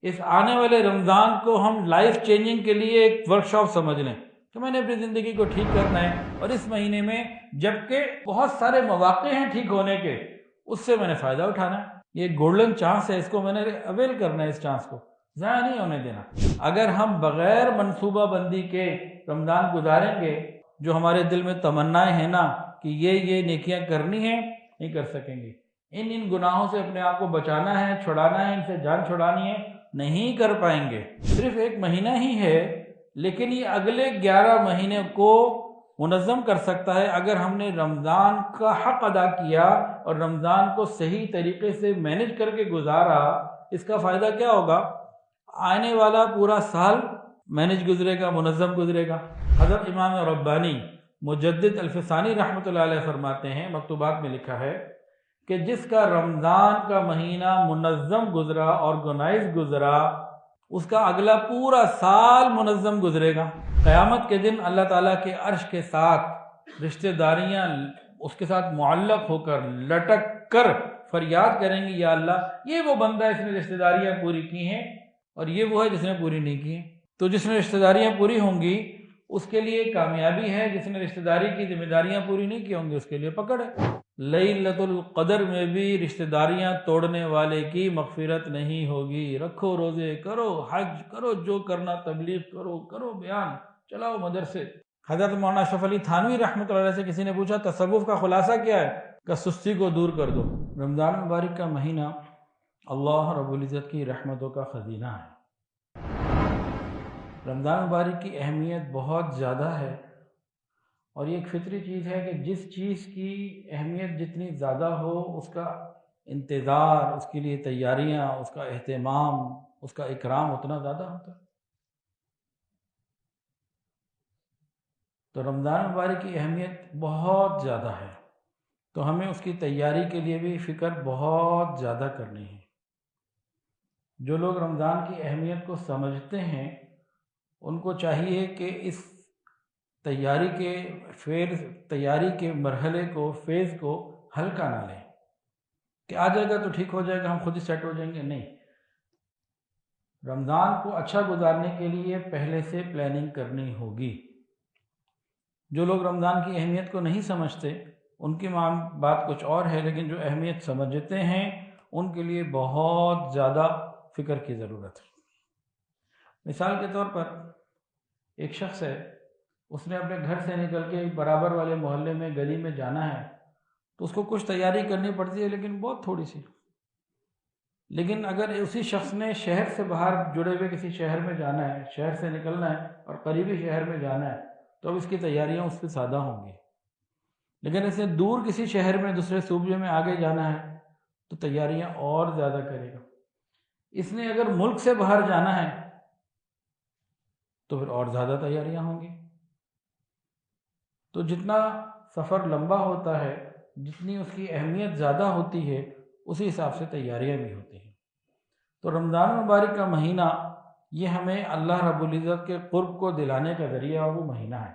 اس آنے والے رمضان کو ہم لائف چینجنگ کے لیے ایک ورکشاپ سمجھ لیں کہ میں نے اپنی زندگی کو ٹھیک کرنا ہے، اور اس مہینے میں جبکہ بہت سارے مواقع ہیں ٹھیک ہونے کے، اس سے میں نے فائدہ اٹھانا ہے۔ یہ گولڈن چانس ہے، اس کو میں نے اویل کرنا ہے، اس چانس کو ضائع نہیں ہونے دینا۔ اگر ہم بغیر منصوبہ بندی کے رمضان گزاریں گے، جو ہمارے دل میں تمنائیں ہیں نا کہ یہ نیکیاں کرنی ہیں، نہیں کر سکیں گے۔ ان گناہوں سے اپنے آپ کو بچانا ہے، چھڑانا ہے، ان سے جان چھڑانی ہے، نہیں کر پائیں گے۔ صرف ایک مہینہ ہی ہے، لیکن یہ اگلے 11 مہینے کو منظم کر سکتا ہے اگر ہم نے رمضان کا حق ادا کیا اور رمضان کو صحیح طریقے سے مینج کر کے گزارا۔ اس کا فائدہ کیا ہوگا؟ آنے والا پورا سال مینج گزرے گا، منظم گزرے گا۔ حضرت امام ربانی مجدد الفسانی رحمۃ اللہ علیہ فرماتے ہیں، مکتوبات میں لکھا ہے کہ جس کا رمضان کا مہینہ منظم گزرا، آرگنائز گزرا، اس کا اگلا پورا سال منظم گزرے گا۔ قیامت کے دن اللہ تعالیٰ کے عرش کے ساتھ رشتہ داریاں اس کے ساتھ معلق ہو کر، لٹک کر فریاد کریں گی، یا اللہ یہ وہ بندہ ہے جس نے رشتہ داریاں پوری کی ہیں، اور یہ وہ ہے جس نے پوری نہیں کی ہیں۔ تو جس نے رشتہ داریاں پوری ہوں گی اس کے لیے کامیابی ہے، جس نے رشتہ داری کی ذمہ داریاں پوری نہیں کی ہوں گی اس کے لیے پکڑ ہے۔ لیلۃ القدر میں بھی رشتہ داریاں توڑنے والے کی مغفرت نہیں ہوگی۔ رکھو روزے، کرو حج، کرو جو کرنا، تبلیغ کرو بیان، چلاؤ مدرسے۔ حضرت مولانا اشرف علی تھانوی رحمۃ اللہ علیہ سے کسی نے پوچھا تصوف کا خلاصہ کیا ہے؟ کہ سستی کو دور کر دو۔ رمضان مبارک کا مہینہ اللہ رب العزت کی رحمتوں کا خزینہ ہے۔ رمضان مبارک کی اہمیت بہت زیادہ ہے، اور یہ ایک فطری چیز ہے کہ جس چیز کی اہمیت جتنی زیادہ ہو، اس کا انتظار، اس کے لیے تیاریاں، اس کا اہتمام، اس کا اکرام اتنا زیادہ ہوتا ہے۔ تو رمضان مبارک کی اہمیت بہت زیادہ ہے، تو ہمیں اس کی تیاری کے لیے بھی فکر بہت زیادہ کرنی ہے۔ جو لوگ رمضان کی اہمیت کو سمجھتے ہیں ان کو چاہیے کہ اس تیاری کے مرحلے کو، فیز کو ہلکا نہ لیں کہ آ جائے گا تو ٹھیک ہو جائے گا، ہم خود ہی سیٹ ہو جائیں گے۔ نہیں، رمضان کو اچھا گزارنے کے لیے پہلے سے پلاننگ کرنی ہوگی۔ جو لوگ رمضان کی اہمیت کو نہیں سمجھتے ان کی بات کچھ اور ہے، لیکن جو اہمیت سمجھتے ہیں ان کے لیے بہت زیادہ فکر کی ضرورت ہے۔ مثال کے طور پر ایک شخص ہے، اس نے اپنے گھر سے نکل کے برابر والے محلے میں، گلی میں جانا ہے، تو اس کو کچھ تیاری کرنی پڑتی ہے، لیکن بہت تھوڑی سی۔ لیکن اگر اسی شخص نے شہر سے باہر جڑے ہوئے کسی شہر میں جانا ہے، شہر سے نکلنا ہے اور قریبی شہر میں جانا ہے، تو اب اس کی تیاریاں اس سے زیادہ ہوں گی۔ لیکن اسے دور کسی شہر میں، دوسرے صوبے میں آگے جانا ہے تو تیاریاں اور زیادہ کرے گا۔ اس نے اگر ملک سے باہر جانا ہے تو پھر اور زیادہ تیاریاں ہوں گی۔ تو جتنا سفر لمبا ہوتا ہے، جتنی اس کی اہمیت زیادہ ہوتی ہے، اسی حساب سے تیاریاں بھی ہوتی ہیں۔ تو رمضان مبارک کا مہینہ یہ ہمیں اللہ رب العزت کے قرب کو دلانے کا ذریعہ وہ مہینہ ہے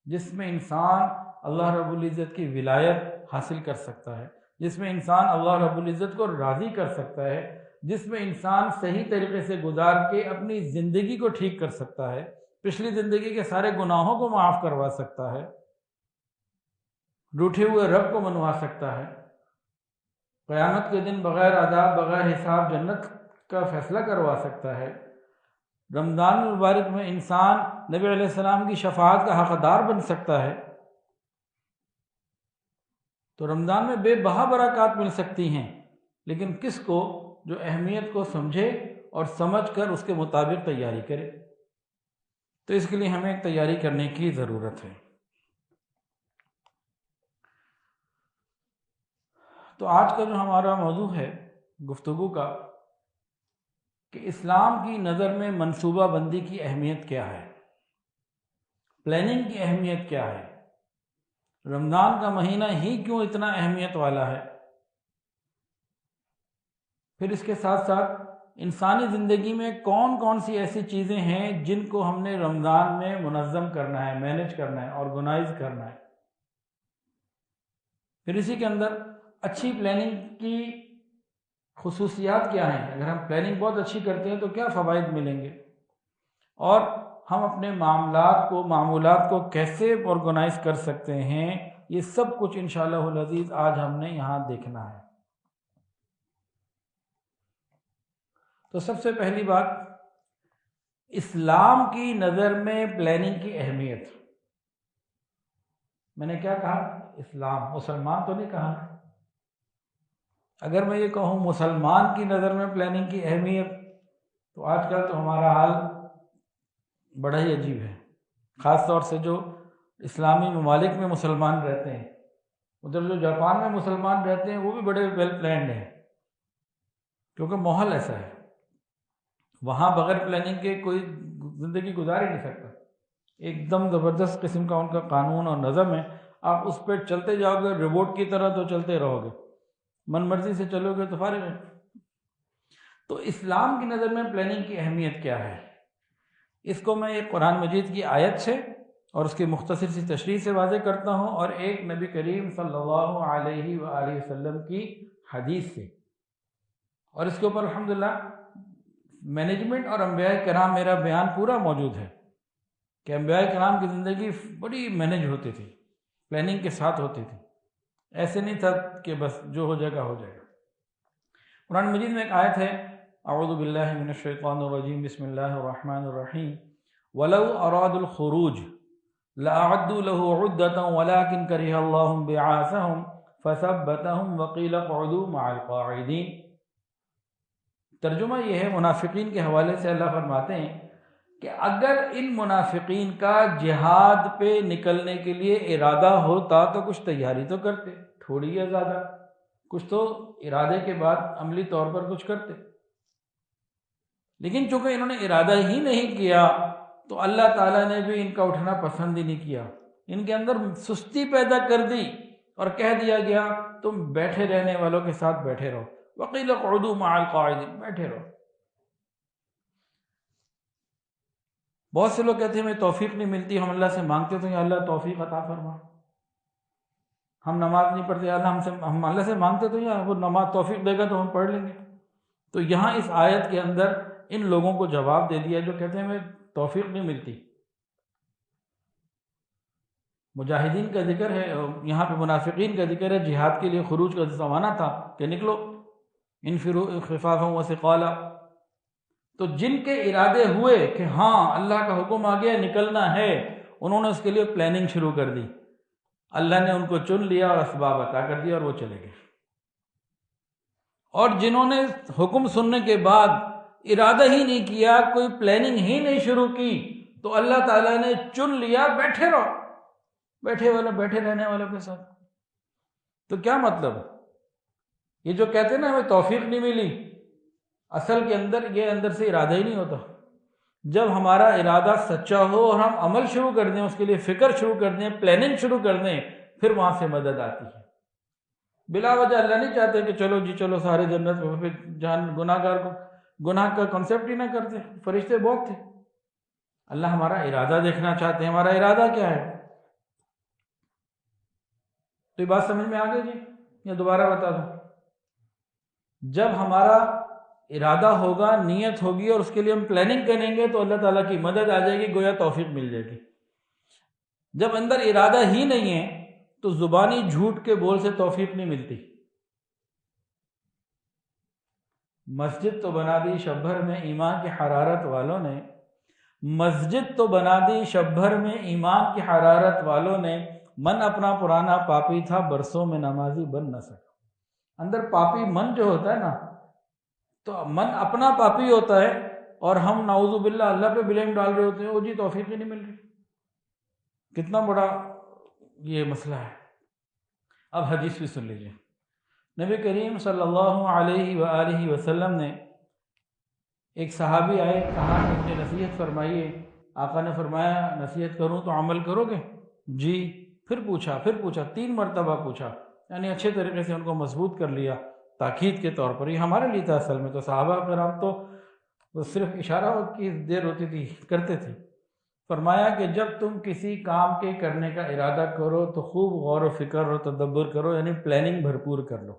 جس میں انسان اللہ رب العزت کی ولایت حاصل کر سکتا ہے، جس میں انسان اللہ رب العزت کو راضی کر سکتا ہے، جس میں انسان صحیح طریقے سے گزار کے اپنی زندگی کو ٹھیک کر سکتا ہے، پچھلی زندگی کے سارے گناہوں کو معاف کروا سکتا ہے، روٹھے ہوئے رب کو منوا سکتا ہے، قیامت کے دن بغیر عذاب، بغیر حساب جنت کا فیصلہ کروا سکتا ہے۔ رمضان المبارک میں انسان نبی علیہ السلام کی شفاعت کا حقدار بن سکتا ہے۔ تو رمضان میں بے بہا برکات مل سکتی ہیں، لیکن کس کو؟ جو اہمیت کو سمجھے اور سمجھ کر اس کے مطابق تیاری کرے۔ تو اس کے لیے ہمیں ایک تیاری کرنے کی ضرورت ہے۔ تو آج کا جو ہمارا موضوع ہے گفتگو کا، کہ اسلام کی نظر میں منصوبہ بندی کی اہمیت کیا ہے، پلاننگ کی اہمیت کیا ہے، رمضان کا مہینہ ہی کیوں اتنا اہمیت والا ہے، پھر اس کے ساتھ ساتھ انسانی زندگی میں کون کون سی ایسی چیزیں ہیں جن کو ہم نے رمضان میں منظم کرنا ہے، مینیج کرنا ہے، آرگنائز کرنا ہے۔ پھر اسی کے اندر اچھی پلاننگ کی خصوصیات کیا ہیں، اگر ہم پلاننگ بہت اچھی کرتے ہیں تو کیا فوائد ملیں گے، اور ہم اپنے معمولات کو کیسے آرگنائز کر سکتے ہیں، یہ سب کچھ انشاءاللہ العزیز آج ہم نے یہاں دیکھنا ہے۔ تو سب سے پہلی بات، اسلام کی نظر میں پلاننگ کی اہمیت۔ میں نے کیا کہا؟ اسلام، مسلمان تو نہیں کہا۔ اگر میں یہ کہوں مسلمان کی نظر میں پلاننگ کی اہمیت، تو آج کل تو ہمارا حال بڑا ہی عجیب ہے، خاص طور سے جو اسلامی ممالک میں مسلمان رہتے ہیں، ادھر جو جاپان میں مسلمان رہتے ہیں وہ بھی بڑے ویل پلانڈ ہیں، کیونکہ ماحول ایسا ہے، وہاں بغیر پلاننگ کے کوئی زندگی گزار ہی نہیں سکتا، ایک دم زبردست قسم کا ان کا قانون اور نظم ہے، آپ اس پہ چلتے جاؤ گے روبوٹ کی طرح تو چلتے رہو گے، من مرضی سے چلو گے تو فارغ ہے۔ تو اسلام کی نظر میں پلاننگ کی اہمیت کیا ہے، اس کو میں ایک قرآن مجید کی آیت سے اور اس کی مختصر سی تشریح سے واضح کرتا ہوں، اور ایک نبی کریم صلی اللہ علیہ وآلہ وسلم کی حدیث سے، اور اس کے اوپر الحمدللہ مینجمنٹ اور انبیاء کرام میرا بیان پورا موجود ہے کہ انبیاء کرام کی زندگی بڑی مینج ہوتی تھی، پلاننگ کے ساتھ ہوتی تھی، ایسے نہیں تھا کہ بس جو ہو جائے گا ہو جائے گا۔ قرآن مجید میں ایک آیت ہے، اعوذ باللہ من الشیطان الرجیم، بسم اللہ الرحمن الرحیم، وَلَوْ أَرَادُوا الْخُرُوجَ لَأَعَدُّوا لَهُ عُدَّةً وَلَكِنْ كَرِهَ اللَّهُ بِعَاثَهُمْ فَثَبَّتَهُمْ وَقِيلَ اقْعُدُوا مَعَ الْقَاعِدِينَ۔ ترجمہ یہ ہے منافقین کے حوالے سے، اللہ فرماتے ہیں کہ اگر ان منافقین کا جہاد پہ نکلنے کے لیے ارادہ ہوتا تو کچھ تیاری تو کرتے، تھوڑی یا زیادہ، کچھ تو ارادے کے بعد عملی طور پر کچھ کرتے، لیکن چونکہ انہوں نے ارادہ ہی نہیں کیا تو اللہ تعالیٰ نے بھی ان کا اٹھنا پسند ہی نہیں کیا، ان کے اندر سستی پیدا کر دی اور کہہ دیا گیا تم بیٹھے رہنے والوں کے ساتھ بیٹھے رہو، وَقِيلَ اقْعُدُوا مَعَ الْقَاعِدِينَ، بیٹھے رہو۔ بہت سے لوگ کہتے ہیں ہمیں توفیق نہیں ملتی، ہم اللہ سے مانگتے تو یا اللہ توفیق عطا فرما، ہم نماز نہیں پڑھتے، ہم اللہ سے مانگتے تو یا وہ نماز توفیق دے گا تو ہم پڑھ لیں گے۔ تو یہاں اس آیت کے اندر ان لوگوں کو جواب دے دیا جو کہتے ہیں ہمیں توفیق نہیں ملتی۔ مجاہدین کا ذکر ہے، یہاں پہ منافقین کا ذکر ہے، جہاد کے لیے خروج کا زمانہ تھا کہ نکلو، انفروا خفافا وثقالا، تو جن کے ارادے ہوئے کہ ہاں اللہ کا حکم آ گیا نکلنا ہے، انہوں نے اس کے لیے پلاننگ شروع کر دی، اللہ نے ان کو چن لیا اور اسباب عطا کر دیا اور وہ چلے گئے۔ اور جنہوں نے حکم سننے کے بعد ارادہ ہی نہیں کیا، کوئی پلاننگ ہی نہیں شروع کی، تو اللہ تعالیٰ نے چن لیا بیٹھے رہو، بیٹھے رہنے والوں کے ساتھ۔ تو کیا مطلب؟ یہ جو کہتے ہیں نا ہمیں توفیق نہیں ملی، اصل کے اندر یہ اندر سے ارادہ ہی نہیں ہوتا۔ جب ہمارا ارادہ سچا ہو اور ہم عمل شروع کر دیں، اس کے لیے فکر شروع کر دیں، پلاننگ شروع کر دیں، پھر وہاں سے مدد آتی ہے۔ بلا وجہ اللہ نہیں چاہتے کہ چلو جی چلو سارے جنت میں، پھر جہاں گناہ گار کو گناہ کا کنسیپٹ ہی نہ کرتے، فرشتے بہت تھے۔ اللہ ہمارا ارادہ دیکھنا چاہتے ہیں، ہمارا ارادہ کیا ہے۔ تو یہ بات سمجھ میں آ گئی جی، یا دوبارہ بتا دوں؟ جب ہمارا ارادہ ہوگا، نیت ہوگی اور اس کے لیے ہم پلاننگ کریں گے تو اللہ تعالیٰ کی مدد آ جائے گی، گویا توفیق مل جائے گی۔ جب اندر ارادہ ہی نہیں ہے تو زبانی جھوٹ کے بول سے توفیق نہیں ملتی۔ مسجد تو بنا دی شب بھر میں ایمان کی حرارت والوں نے، مسجد تو بنا دی شب بھر میں ایمان کی حرارت والوں نے، من اپنا پرانا پاپی تھا برسوں میں نمازی بن نہ سکا۔ اندر پاپی من جو ہوتا ہے نا، تو من اپنا پاپی ہوتا ہے اور ہم نعوذ باللہ اللہ پہ بلیم ڈال رہے ہوتے ہیں، وہ جی توفیق ہی نہیں مل رہی۔ کتنا بڑا یہ مسئلہ ہے۔ اب حدیث بھی سن لیجیے۔ نبی کریم صلی اللہ علیہ وآلہ وسلم نے، ایک صحابی آئے، کہا کہ مجھے نصیحت فرمائیے۔ آقا نے فرمایا نصیحت کروں تو عمل کرو گے؟ جی۔ پھر پوچھا 3 مرتبہ پوچھا، یعنی اچھے طریقے سے ان کو مضبوط کر لیا تاکید کے طور پر۔ یہ ہمارے لیے تھا، اصل میں تو صحابہ کرام تو صرف اشارہ کی دیر ہوتی تھی، کرتے تھے۔ فرمایا کہ جب تم کسی کام کے کرنے کا ارادہ کرو تو خوب غور و فکر اور تدبر کرو، یعنی پلاننگ بھرپور کر لو۔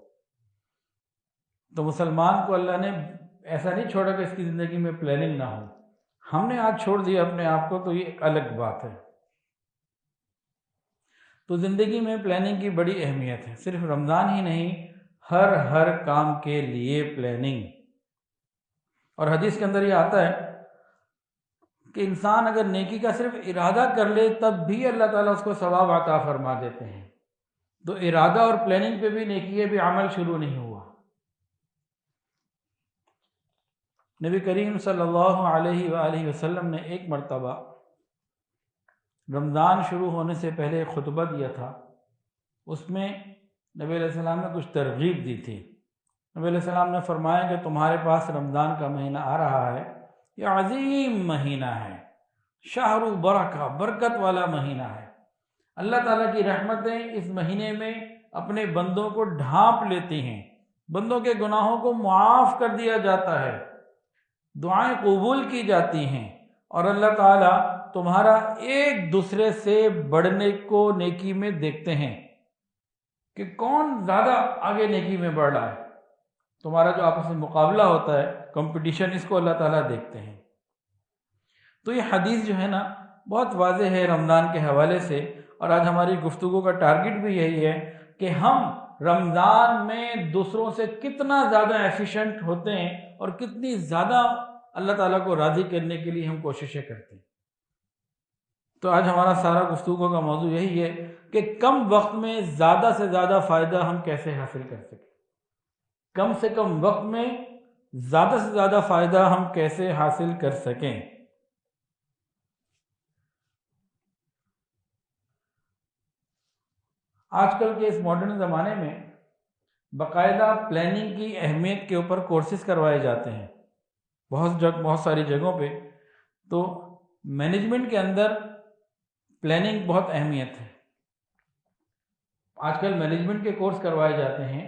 تو مسلمان کو اللہ نے ایسا نہیں چھوڑا کہ اس کی زندگی میں پلاننگ نہ ہو. ہم نے آج چھوڑ دیا اپنے آپ کو تو یہ ایک الگ بات ہے. تو زندگی میں پلاننگ کی بڑی اہمیت ہے. صرف رمضان ہی نہیں، ہر کام کے لیے پلاننگ. اور حدیث کے اندر یہ آتا ہے کہ انسان اگر نیکی کا صرف ارادہ کر لے تب بھی اللہ تعالیٰ اس کو ثواب عطا فرما دیتے ہیں. تو ارادہ اور پلاننگ پہ بھی نیکی بھی عمل شروع نہیں ہوا. نبی کریم صلی اللہ علیہ وآلہ وسلم نے ایک مرتبہ رمضان شروع ہونے سے پہلے ایک خطبہ دیا تھا. اس میں نبی علیہ السلام نے کچھ ترغیب دی تھی. نبی علیہ السلام نے فرمایا کہ تمہارے پاس رمضان کا مہینہ آ رہا ہے، یہ عظیم مہینہ ہے، شہر برکہ، برکت والا مہینہ ہے. اللہ تعالیٰ کی رحمتیں اس مہینے میں اپنے بندوں کو ڈھانپ لیتی ہیں، بندوں کے گناہوں کو معاف کر دیا جاتا ہے، دعائیں قبول کی جاتی ہیں، اور اللہ تعالیٰ تمہارا ایک دوسرے سے بڑھنے کو نیکی میں دیکھتے ہیں کہ کون زیادہ آگے نیکی میں بڑھ رہا ہے. تمہارا جو آپس میں مقابلہ ہوتا ہے، کمپٹیشن، اس کو اللہ تعالیٰ دیکھتے ہیں. تو یہ حدیث جو ہے نا بہت واضح ہے رمضان کے حوالے سے. اور آج ہماری گفتگو کا ٹارگٹ بھی یہی ہے کہ ہم رمضان میں دوسروں سے کتنا زیادہ ایفیشینٹ ہوتے ہیں اور کتنی زیادہ اللہ تعالیٰ کو راضی کرنے کے لیے ہم کوششیں کرتے ہیں. تو آج ہمارا سارا گفتگو کا موضوع یہی ہے کہ کم وقت میں زیادہ سے زیادہ فائدہ ہم کیسے حاصل کر سکیں، کم سے کم وقت میں زیادہ سے زیادہ فائدہ ہم کیسے حاصل کر سکیں. آج کل کے اس ماڈرن زمانے میں باقاعدہ پلاننگ کی اہمیت کے اوپر کورسز کروائے جاتے ہیں بہت ساری جگہوں پہ. تو مینجمنٹ کے اندر پلاننگ بہت اہمیت ہے. آج کل مینجمنٹ کے کورس کروائے جاتے ہیں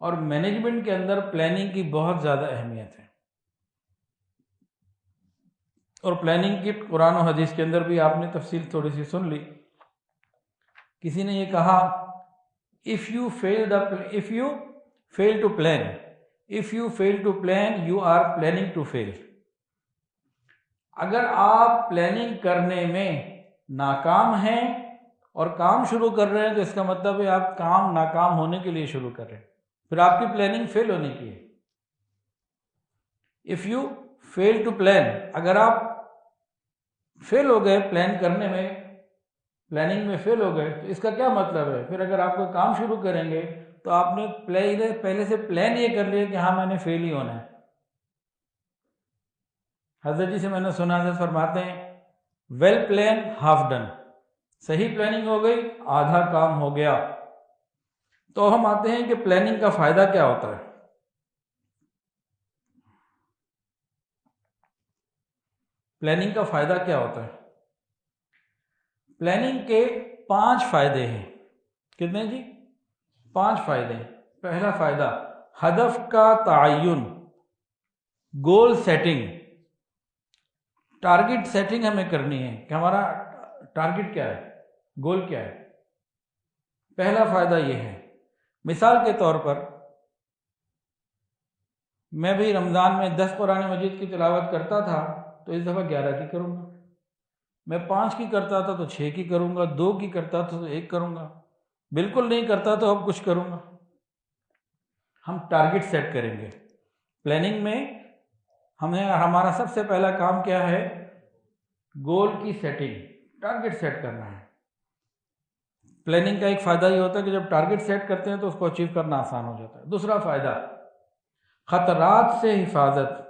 اور مینجمنٹ کے اندر پلاننگ کی بہت زیادہ اہمیت ہے. اور پلاننگ کی قرآن و حدیث کے اندر بھی آپ نے تفصیل تھوڑی سی سن لی. کسی نے یہ کہا if you fail to plan you are planning to fail. اگر آپ پلاننگ کرنے میں ناکام ہیں اور کام شروع کر رہے ہیں تو اس کا مطلب ہے آپ کام ناکام ہونے کے لیے شروع کر رہے ہیں، پھر آپ کی پلاننگ فیل ہونے کی ہے. if you fail to plan، اگر آپ فیل ہو گئے پلان کرنے میں، پلاننگ میں فیل ہو گئے تو اس کا کیا مطلب ہے؟ پھر اگر آپ کوئی کام شروع کریں گے تو آپ نے پہلے سے پلان یہ کر لیا کہ ہاں میں نے فیل ہی ہونا ہے. حضرت جی سے میں نے سنا، حضرت فرماتے ہیں ویل پلان ہاف ڈن، صحیح پلاننگ ہو گئی آدھا کام ہو گیا. تو ہم آتے ہیں کہ پلاننگ کا فائدہ کیا ہوتا ہے. پلاننگ کا فائدہ کیا ہوتا ہے؟ پلاننگ کے 5 فائدے ہیں. کتنے جی؟ 5 فائدے. پہلا فائدہ ہدف کا تعین، گول سیٹنگ. ٹارگٹ سیٹنگ ہمیں کرنی ہے کہ ہمارا ٹارگٹ کیا ہے، گول کیا ہے. پہلا فائدہ یہ ہے. مثال کے طور پر میں بھی رمضان میں 10 قرآن مجید کی تلاوت کرتا تھا تو اس دفعہ 11 کی کروں گا. میں 5 کی کرتا تھا تو 6 کی کروں گا، 2 کی کرتا تھا تو 1 کروں گا، بالکل نہیں کرتا تو اب کچھ کروں گا. ہم ٹارگٹ سیٹ کریں گے. پلاننگ میں ہمارا سب سے پہلا کام کیا ہے؟ گول کی سیٹنگ، ٹارگٹ سیٹ کرنا ہے. پلاننگ کا ایک فائدہ یہ ہوتا ہے کہ جب ٹارگٹ سیٹ کرتے ہیں تو اس کو اچیو کرنا آسان ہو جاتا ہے. دوسرا فائدہ خطرات سے حفاظت.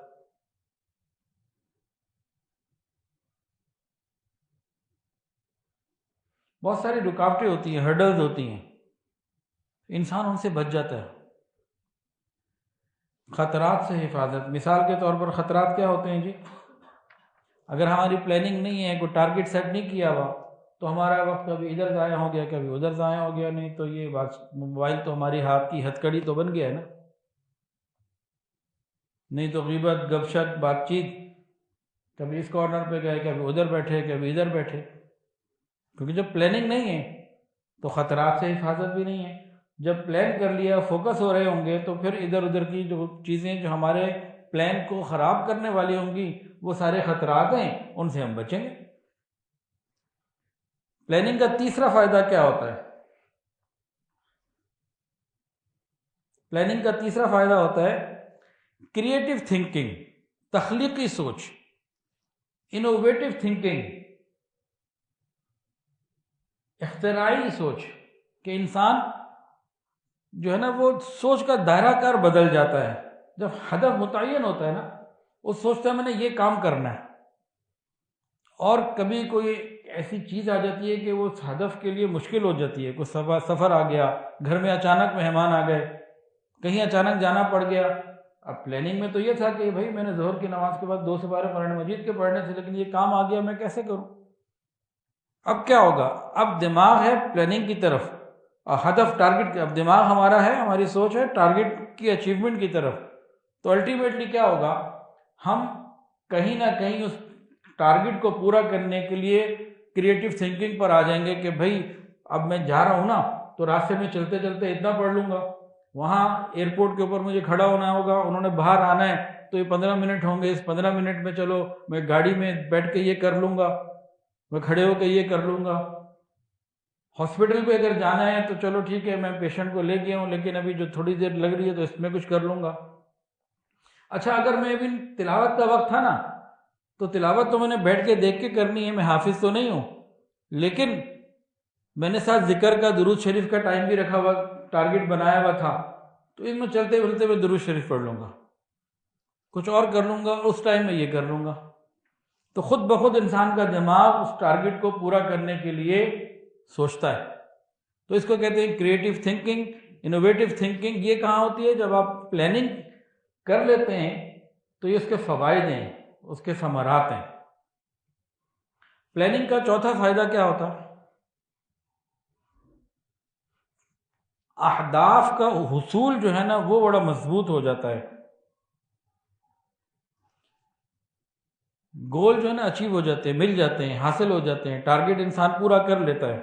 بہت ساری رکاوٹیں ہوتی ہیں، ہرڈلز ہوتی ہیں، انسان ان سے بچ جاتا ہے. خطرات سے حفاظت. مثال کے طور پر خطرات کیا ہوتے ہیں جی؟ اگر ہماری پلاننگ نہیں ہے، کوئی ٹارگٹ سیٹ نہیں کیا ہوا تو ہمارا وقت کبھی ادھر ضائع ہو گیا کبھی ادھر ضائع ہو گیا. نہیں تو یہ موبائل تو ہماری ہاتھ کی ہتھ کڑی تو بن گیا ہے نا. نہیں تو غیبت، گپ شپ، بات چیت، کبھی اس کارنر پہ گئے کبھی ادھر بیٹھے کبھی ادھر بیٹھے. کیونکہ جب پلاننگ نہیں ہے تو خطرات سے حفاظت بھی نہیں ہے. جب پلان کر لیا، فوکس ہو رہے ہوں گے، تو پھر ادھر ادھر کی جو چیزیں جو ہمارے پلان کو خراب کرنے والی ہوں گی، وہ سارے خطرات ہیں، ان سے ہم بچیں گے۔ پلاننگ کا تیسرا فائدہ کیا ہوتا ہے؟ پلاننگ کا تیسرا فائدہ ہوتا ہے کریٹو تھنکنگ، تخلیقی سوچ، انوویٹو تھنکنگ، اختراعی سوچ، کہ انسان جو ہے نا وہ سوچ کا دائرہ کار بدل جاتا ہے۔ جب ہدف متعین ہوتا ہے نا، وہ سوچتا ہے میں نے یہ کام کرنا ہے، اور کبھی کوئی ایسی چیز آ جاتی ہے کہ وہ اس ہدف کے لیے مشکل ہو جاتی ہے، کوئی سفر آ گیا، گھر میں اچانک مہمان آ گئے، کہیں اچانک جانا پڑ گیا۔ اب پلاننگ میں تو یہ تھا کہ بھائی میں نے ظہر کی نماز کے بعد 2 سپارے قرآن مجید کے پڑھنے تھے، لیکن یہ کام آ گیا، میں کیسے کروں؟ اب کیا ہوگا؟ اب دماغ ہے پلاننگ کی طرف، ہدف ٹارگٹ، اب دماغ ہمارا ہے، ہماری سوچ ہے ٹارگٹ کی اچیومنٹ کی طرف۔ تو الٹیمیٹلی کیا ہوگا؟ ہم کہیں نہ کہیں اس ٹارگٹ کو پورا کرنے کے لیے کریٹو تھنکنگ پر آ جائیں گے کہ بھائی اب میں جا رہا ہوں نا، تو راستے میں چلتے چلتے اتنا پڑھ لوں گا، وہاں ایئرپورٹ کے اوپر مجھے کھڑا ہونا ہوگا، انہوں نے باہر آنا ہے تو یہ 15 منٹ ہوں گے، اس 15 منٹ میں چلو میں گاڑی میں بیٹھ کے یہ کر لوں گا، میں کھڑے ہو کے یہ کر لوں گا۔ ہاسپٹل پہ اگر جانا ہے تو چلو ٹھیک ہے، میں پیشنٹ کو لے گیا ہوں، لیکن ابھی جو تھوڑی دیر لگ رہی ہے تو اس میں کچھ کر لوں گا۔ اچھا، اگر میں ابھی تلاوت کا وقت تھا نا، تو تلاوت تو میں نے بیٹھ کے دیکھ کے کرنی ہے، میں حافظ تو نہیں ہوں، لیکن میں نے ساتھ ذکر کا، درود شریف کا ٹائم بھی رکھا ہوا، ٹارگٹ بنایا ہوا تھا، تو ان میں چلتے بلتے میں درود شریف پڑھ لوں گا، کچھ اور کر لوں گا، اس ٹائم میں یہ کر لوں گا۔ تو خود بخود انسان کا دماغ اس ٹارگٹ کو پورا کرنے کے لیے سوچتا ہے۔ تو اس کو کہتے ہیں کریٹو تھنکنگ، انوویٹو تھنکنگ۔ یہ کہاں ہوتی ہے؟ جب آپ پلاننگ کر لیتے ہیں تو یہ اس کے فوائد ہیں، اس کے ثمرات ہیں۔ پلاننگ کا چوتھا فائدہ کیا ہوتا ہے؟ اہداف کا حصول جو ہے نا وہ بڑا مضبوط ہو جاتا ہے، گول جو ہے نا اچیو ہو جاتے ہیں، مل جاتے ہیں، حاصل ہو جاتے ہیں، ٹارگٹ انسان پورا کر لیتا ہے۔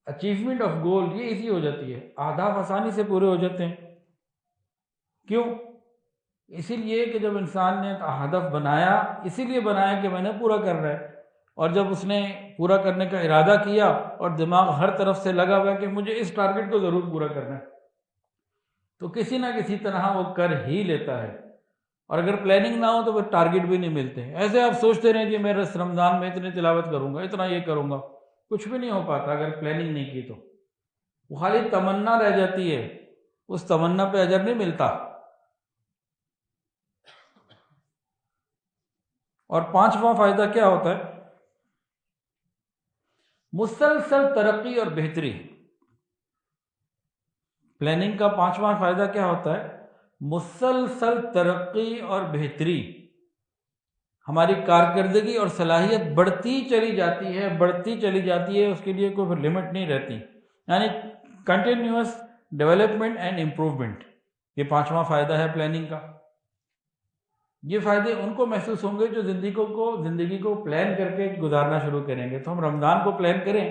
اچیومنٹ آف گول یہ ایزی ہو جاتی ہے، اہداف آسانی سے پورے ہو جاتے ہیں۔ کیوں؟ اسی لیے کہ جب انسان نے ہدف بنایا، اسی لیے بنایا کہ میں نے پورا کرنا ہے، اور جب اس نے پورا کرنے کا ارادہ کیا اور دماغ ہر طرف سے لگا ہوا کہ مجھے اس ٹارگٹ کو ضرور پورا کرنا ہے، تو کسی نہ کسی طرح وہ کر ہی لیتا ہے۔ اور اگر پلاننگ نہ ہو تو پھر ٹارگٹ بھی نہیں ملتے۔ ایسے آپ سوچتے رہیں کہ میں اس رمضان میں اتنی تلاوت کروں گا، اتنا یہ کروں گا، کچھ بھی نہیں ہو پاتا اگر پلاننگ نہیں کی تو، وہ خالی تمنا رہ جاتی ہے، اس تمنا پہ اجر نہیں ملتا۔ اور پانچواں فائدہ کیا ہوتا ہے؟ مسلسل ترقی اور بہتری۔ پلاننگ کا پانچواں فائدہ کیا ہوتا ہے؟ مسلسل ترقی اور بہتری۔ ہماری کارکردگی اور صلاحیت بڑھتی چلی جاتی ہے، بڑھتی چلی جاتی ہے، اس کے لیے کوئی لمٹ نہیں رہتی، یعنی کنٹینیوس ڈیولپمنٹ اینڈ امپروومنٹ۔ یہ پانچواں فائدہ ہے پلاننگ کا۔ یہ فائدے ان کو محسوس ہوں گے جو زندگی کو پلان کر کے گزارنا شروع کریں گے۔ تو ہم رمضان کو پلان کریں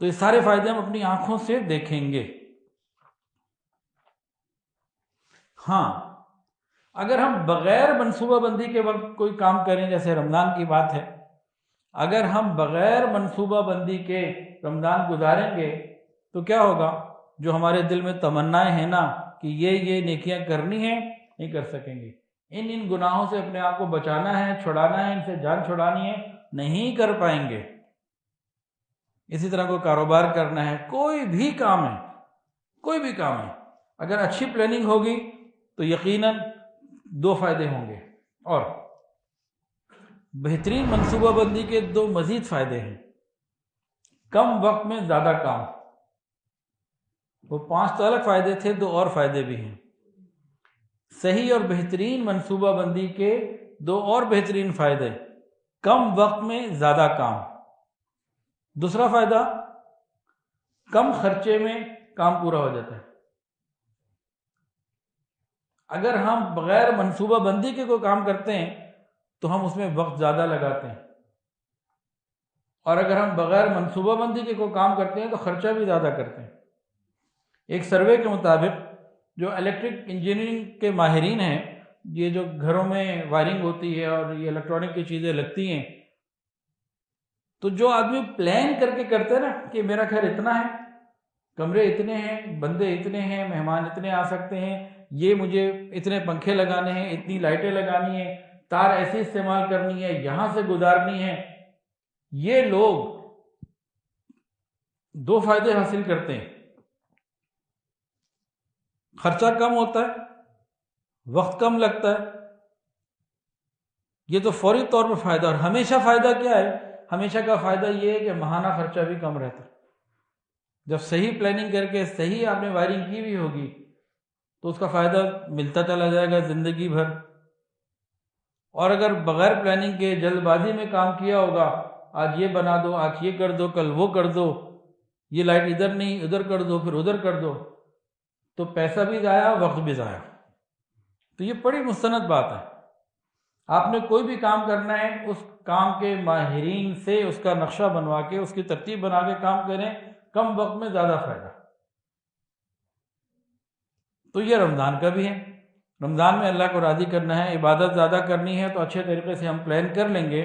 تو یہ سارے فائدے ہم اپنی آنکھوں سے دیکھیں گے۔ ہاں، اگر ہم بغیر منصوبہ بندی کے وقت کوئی کام کریں، جیسے رمضان کی بات ہے، اگر ہم بغیر منصوبہ بندی کے رمضان گزاریں گے تو کیا ہوگا؟ جو ہمارے دل میں تمنائیں ہیں نا کہ یہ نیکیاں کرنی ہیں، نہیں کر سکیں گے۔ ان گناہوں سے اپنے آپ کو بچانا ہے، چھڑانا ہے، ان سے جان چھڑانی ہے، نہیں کر پائیں گے۔ اسی طرح کوئی کاروبار کرنا ہے، کوئی بھی کام ہے، اگر اچھی پلاننگ ہوگی تو یقیناً 2 فائدے ہوں گے۔ اور بہترین منصوبہ بندی کے 2 مزید فائدے ہیں۔ کم وقت میں زیادہ کام۔ وہ 5 تو الگ فائدے تھے، 2 اور فائدے بھی ہیں۔ صحیح اور بہترین منصوبہ بندی کے 2 اور بہترین فائدے: کم وقت میں زیادہ کام۔ دوسرا فائدہ، کم خرچے میں کام پورا ہو جاتا ہے۔ اگر ہم بغیر منصوبہ بندی کے کوئی کام کرتے ہیں تو ہم اس میں وقت زیادہ لگاتے ہیں، اور اگر ہم بغیر منصوبہ بندی کے کوئی کام کرتے ہیں تو خرچہ بھی زیادہ کرتے ہیں۔ ایک سروے کے مطابق جو الیکٹرک انجینئرنگ کے ماہرین ہیں، یہ جو گھروں میں وائرنگ ہوتی ہے اور یہ الیکٹرانک کی چیزیں لگتی ہیں، تو جو آدمی پلان کر کے کرتے ہیں نا کہ میرا گھر اتنا ہے، کمرے اتنے ہیں، بندے اتنے ہیں، مہمان اتنے آ سکتے ہیں، یہ مجھے اتنے پنکھے لگانے ہیں، اتنی لائٹیں لگانی ہیں، تار ایسی استعمال کرنی ہے، یہاں سے گزارنی ہے، یہ لوگ دو فائدے حاصل کرتے ہیں۔ خرچہ کم ہوتا ہے، وقت کم لگتا ہے، یہ تو فوری طور پر فائدہ۔ اور ہمیشہ فائدہ کیا ہے؟ ہمیشہ کا فائدہ یہ ہے کہ ماہانہ خرچہ بھی کم رہتا ہے۔ جب صحیح پلاننگ کر کے صحیح آپ نے وائرنگ کی بھی ہوگی تو اس کا فائدہ ملتا چلا جائے گا زندگی بھر۔ اور اگر بغیر پلاننگ کے جلد بازی میں کام کیا ہوگا، آج یہ بنا دو، آج یہ کر دو، کل وہ کر دو، یہ لائٹ ادھر نہیں ادھر کر دو، پھر ادھر کر دو، تو پیسہ بھی ضائع، وقت بھی ضائع۔ تو یہ بڑی مستند بات ہے۔ آپ نے کوئی بھی کام کرنا ہے، اس کام کے ماہرین سے اس کا نقشہ بنوا کے، اس کی ترتیب بنا کے کام کریں، کم وقت میں زیادہ فائدہ۔ تو یہ رمضان کا بھی ہے۔ رمضان میں اللہ کو راضی کرنا ہے، عبادت زیادہ کرنی ہے، تو اچھے طریقے سے ہم پلان کر لیں گے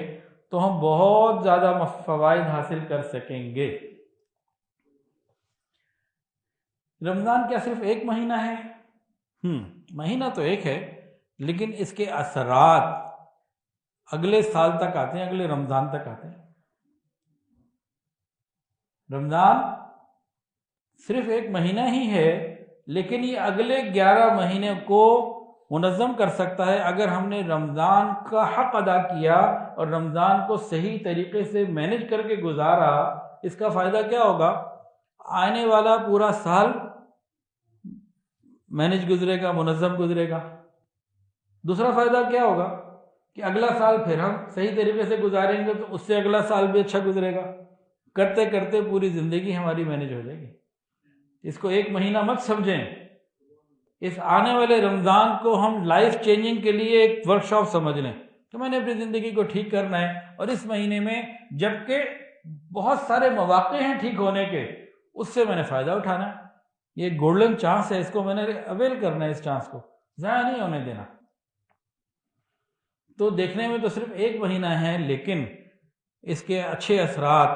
تو ہم بہت زیادہ فوائد حاصل کر سکیں گے۔ رمضان کیا صرف ایک مہینہ ہے؟ مہینہ تو ایک ہے، لیکن اس کے اثرات اگلے سال تک آتے ہیں، اگلے رمضان تک آتے ہیں۔ رمضان صرف ایک مہینہ ہی ہے، لیکن یہ اگلے 11 مہینے کو منظم کر سکتا ہے اگر ہم نے رمضان کا حق ادا کیا اور رمضان کو صحیح طریقے سے مینج کر کے گزارا۔ اس کا فائدہ کیا ہوگا؟ آنے والا پورا سال مینج گزرے گا، منظم گزرے گا۔ دوسرا فائدہ کیا ہوگا کہ اگلا سال پھر ہم صحیح طریقے سے گزاریں گے تو اس سے اگلا سال بھی اچھا گزرے گا۔ کرتے کرتے پوری زندگی ہماری مینج ہو جائے گی۔ اس کو ایک مہینہ مت سمجھیں، اس آنے والے رمضان کو ہم لائف چینجنگ کے لیے ایک ورکشاپ سمجھ لیں کہ میں نے اپنی زندگی کو ٹھیک کرنا ہے، اور اس مہینے میں جبکہ بہت سارے مواقع ہیں ٹھیک ہونے کے، اس سے میں نے فائدہ اٹھانا ہے۔ یہ گولڈن چانس ہے، اس کو میں نے اویل کرنا ہے، اس چانس کو ضائع نہیں ہونے دینا۔ تو دیکھنے میں تو صرف ایک مہینہ ہے، لیکن اس کے اچھے اثرات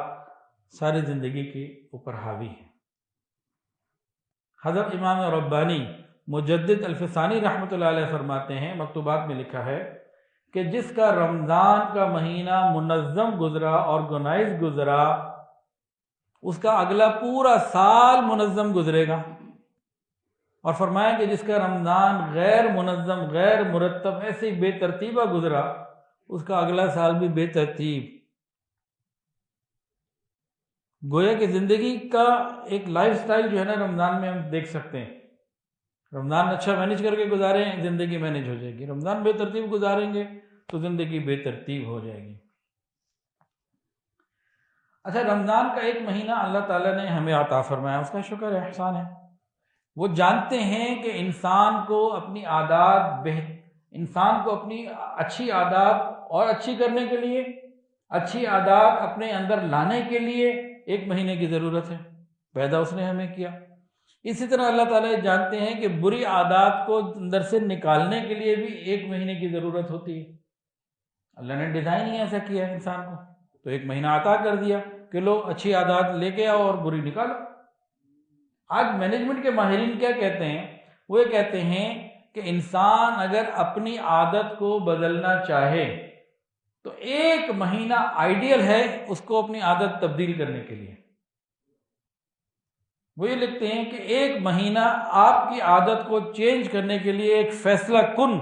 ساری زندگی کے اوپر حاوی ہیں۔ حضرت امام ربانی مجدد الفسانی رحمۃ اللہ علیہ فرماتے ہیں، مکتوبات میں لکھا ہے کہ جس کا رمضان کا مہینہ منظم گزرا، آرگنائز گزرا، اس کا اگلا پورا سال منظم گزرے گا۔ اور فرمایا کہ جس کا رمضان غیر منظم، غیر مرتب، ایسے بے ترتیبہ گزرا، اس کا اگلا سال بھی بے ترتیب۔ گویا کہ زندگی کا ایک لائف سٹائل جو ہے نا رمضان میں ہم دیکھ سکتے ہیں۔ رمضان اچھا مینج کر کے گزاریں، زندگی مینج ہو جائے گی۔ رمضان بے ترتیب گزاریں گے تو زندگی بے ترتیب ہو جائے گی۔ اچھا، رمضان کا ایک مہینہ اللہ تعالیٰ نے ہمیں عطا فرمایا، اس کا شکر ہے، احسان ہے۔ وہ جانتے ہیں کہ انسان کو اپنی اچھی عادات اور اچھی کرنے کے لیے، اچھی عادات اپنے اندر لانے کے لیے ایک مہینے کی ضرورت ہے۔ پیدا اس نے ہمیں کیا۔ اسی طرح اللہ تعالیٰ جانتے ہیں کہ بری عادات کو اندر سے نکالنے کے لیے بھی ایک مہینے کی ضرورت ہوتی ہے۔ اللہ نے ڈیزائن ہی ایسا کیا ہے انسان کو، تو ایک مہینہ عطا کر دیا کہ لو اچھی عادات لے کے آؤ اور بری نکالو۔ آج مینجمنٹ کے ماہرین کیا کہتے ہیں؟ وہ یہ کہتے ہیں کہ انسان اگر اپنی عادت کو بدلنا چاہے تو ایک مہینہ آئیڈیل ہے اس کو اپنی عادت تبدیل کرنے کے لیے۔ وہ یہ لکھتے ہیں کہ ایک مہینہ آپ کی عادت کو چینج کرنے کے لیے ایک فیصلہ کن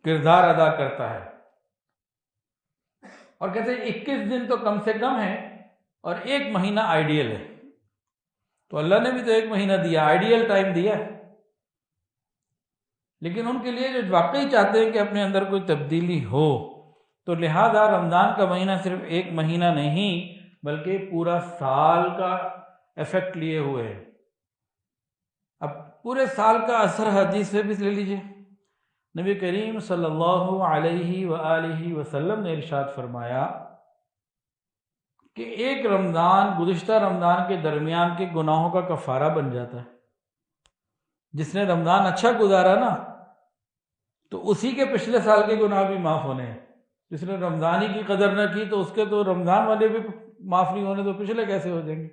کردار ادا کرتا ہے، اور کہتے ہیں 21 دن تو کم سے کم ہے اور ایک مہینہ آئیڈیل ہے۔ تو اللہ نے بھی تو ایک مہینہ دیا، آئیڈیل ٹائم دیا ہے، لیکن ان کے لیے جو واقعی چاہتے ہیں کہ اپنے اندر کوئی تبدیلی ہو، تو لہذا رمضان کا مہینہ صرف ایک مہینہ نہیں بلکہ پورا سال کا ایفیکٹ لیے ہوئے ہے۔ اب پورے سال کا اثر حدیث سے بھی لے لیجئے۔ نبی کریم صلی اللہ علیہ وآلہ وسلم نے ارشاد فرمایا کہ ایک رمضان گزشتہ رمضان کے درمیان کے گناہوں کا کفارہ بن جاتا ہے. جس نے رمضان اچھا گزارا نا تو اسی کے پچھلے سال کے گناہ بھی معاف ہونے ہیں. جس نے رمضان ہی کی قدر نہ کی تو اس کے تو رمضان والے بھی معاف نہیں ہونے، تو پچھلے کیسے ہو جائیں گے؟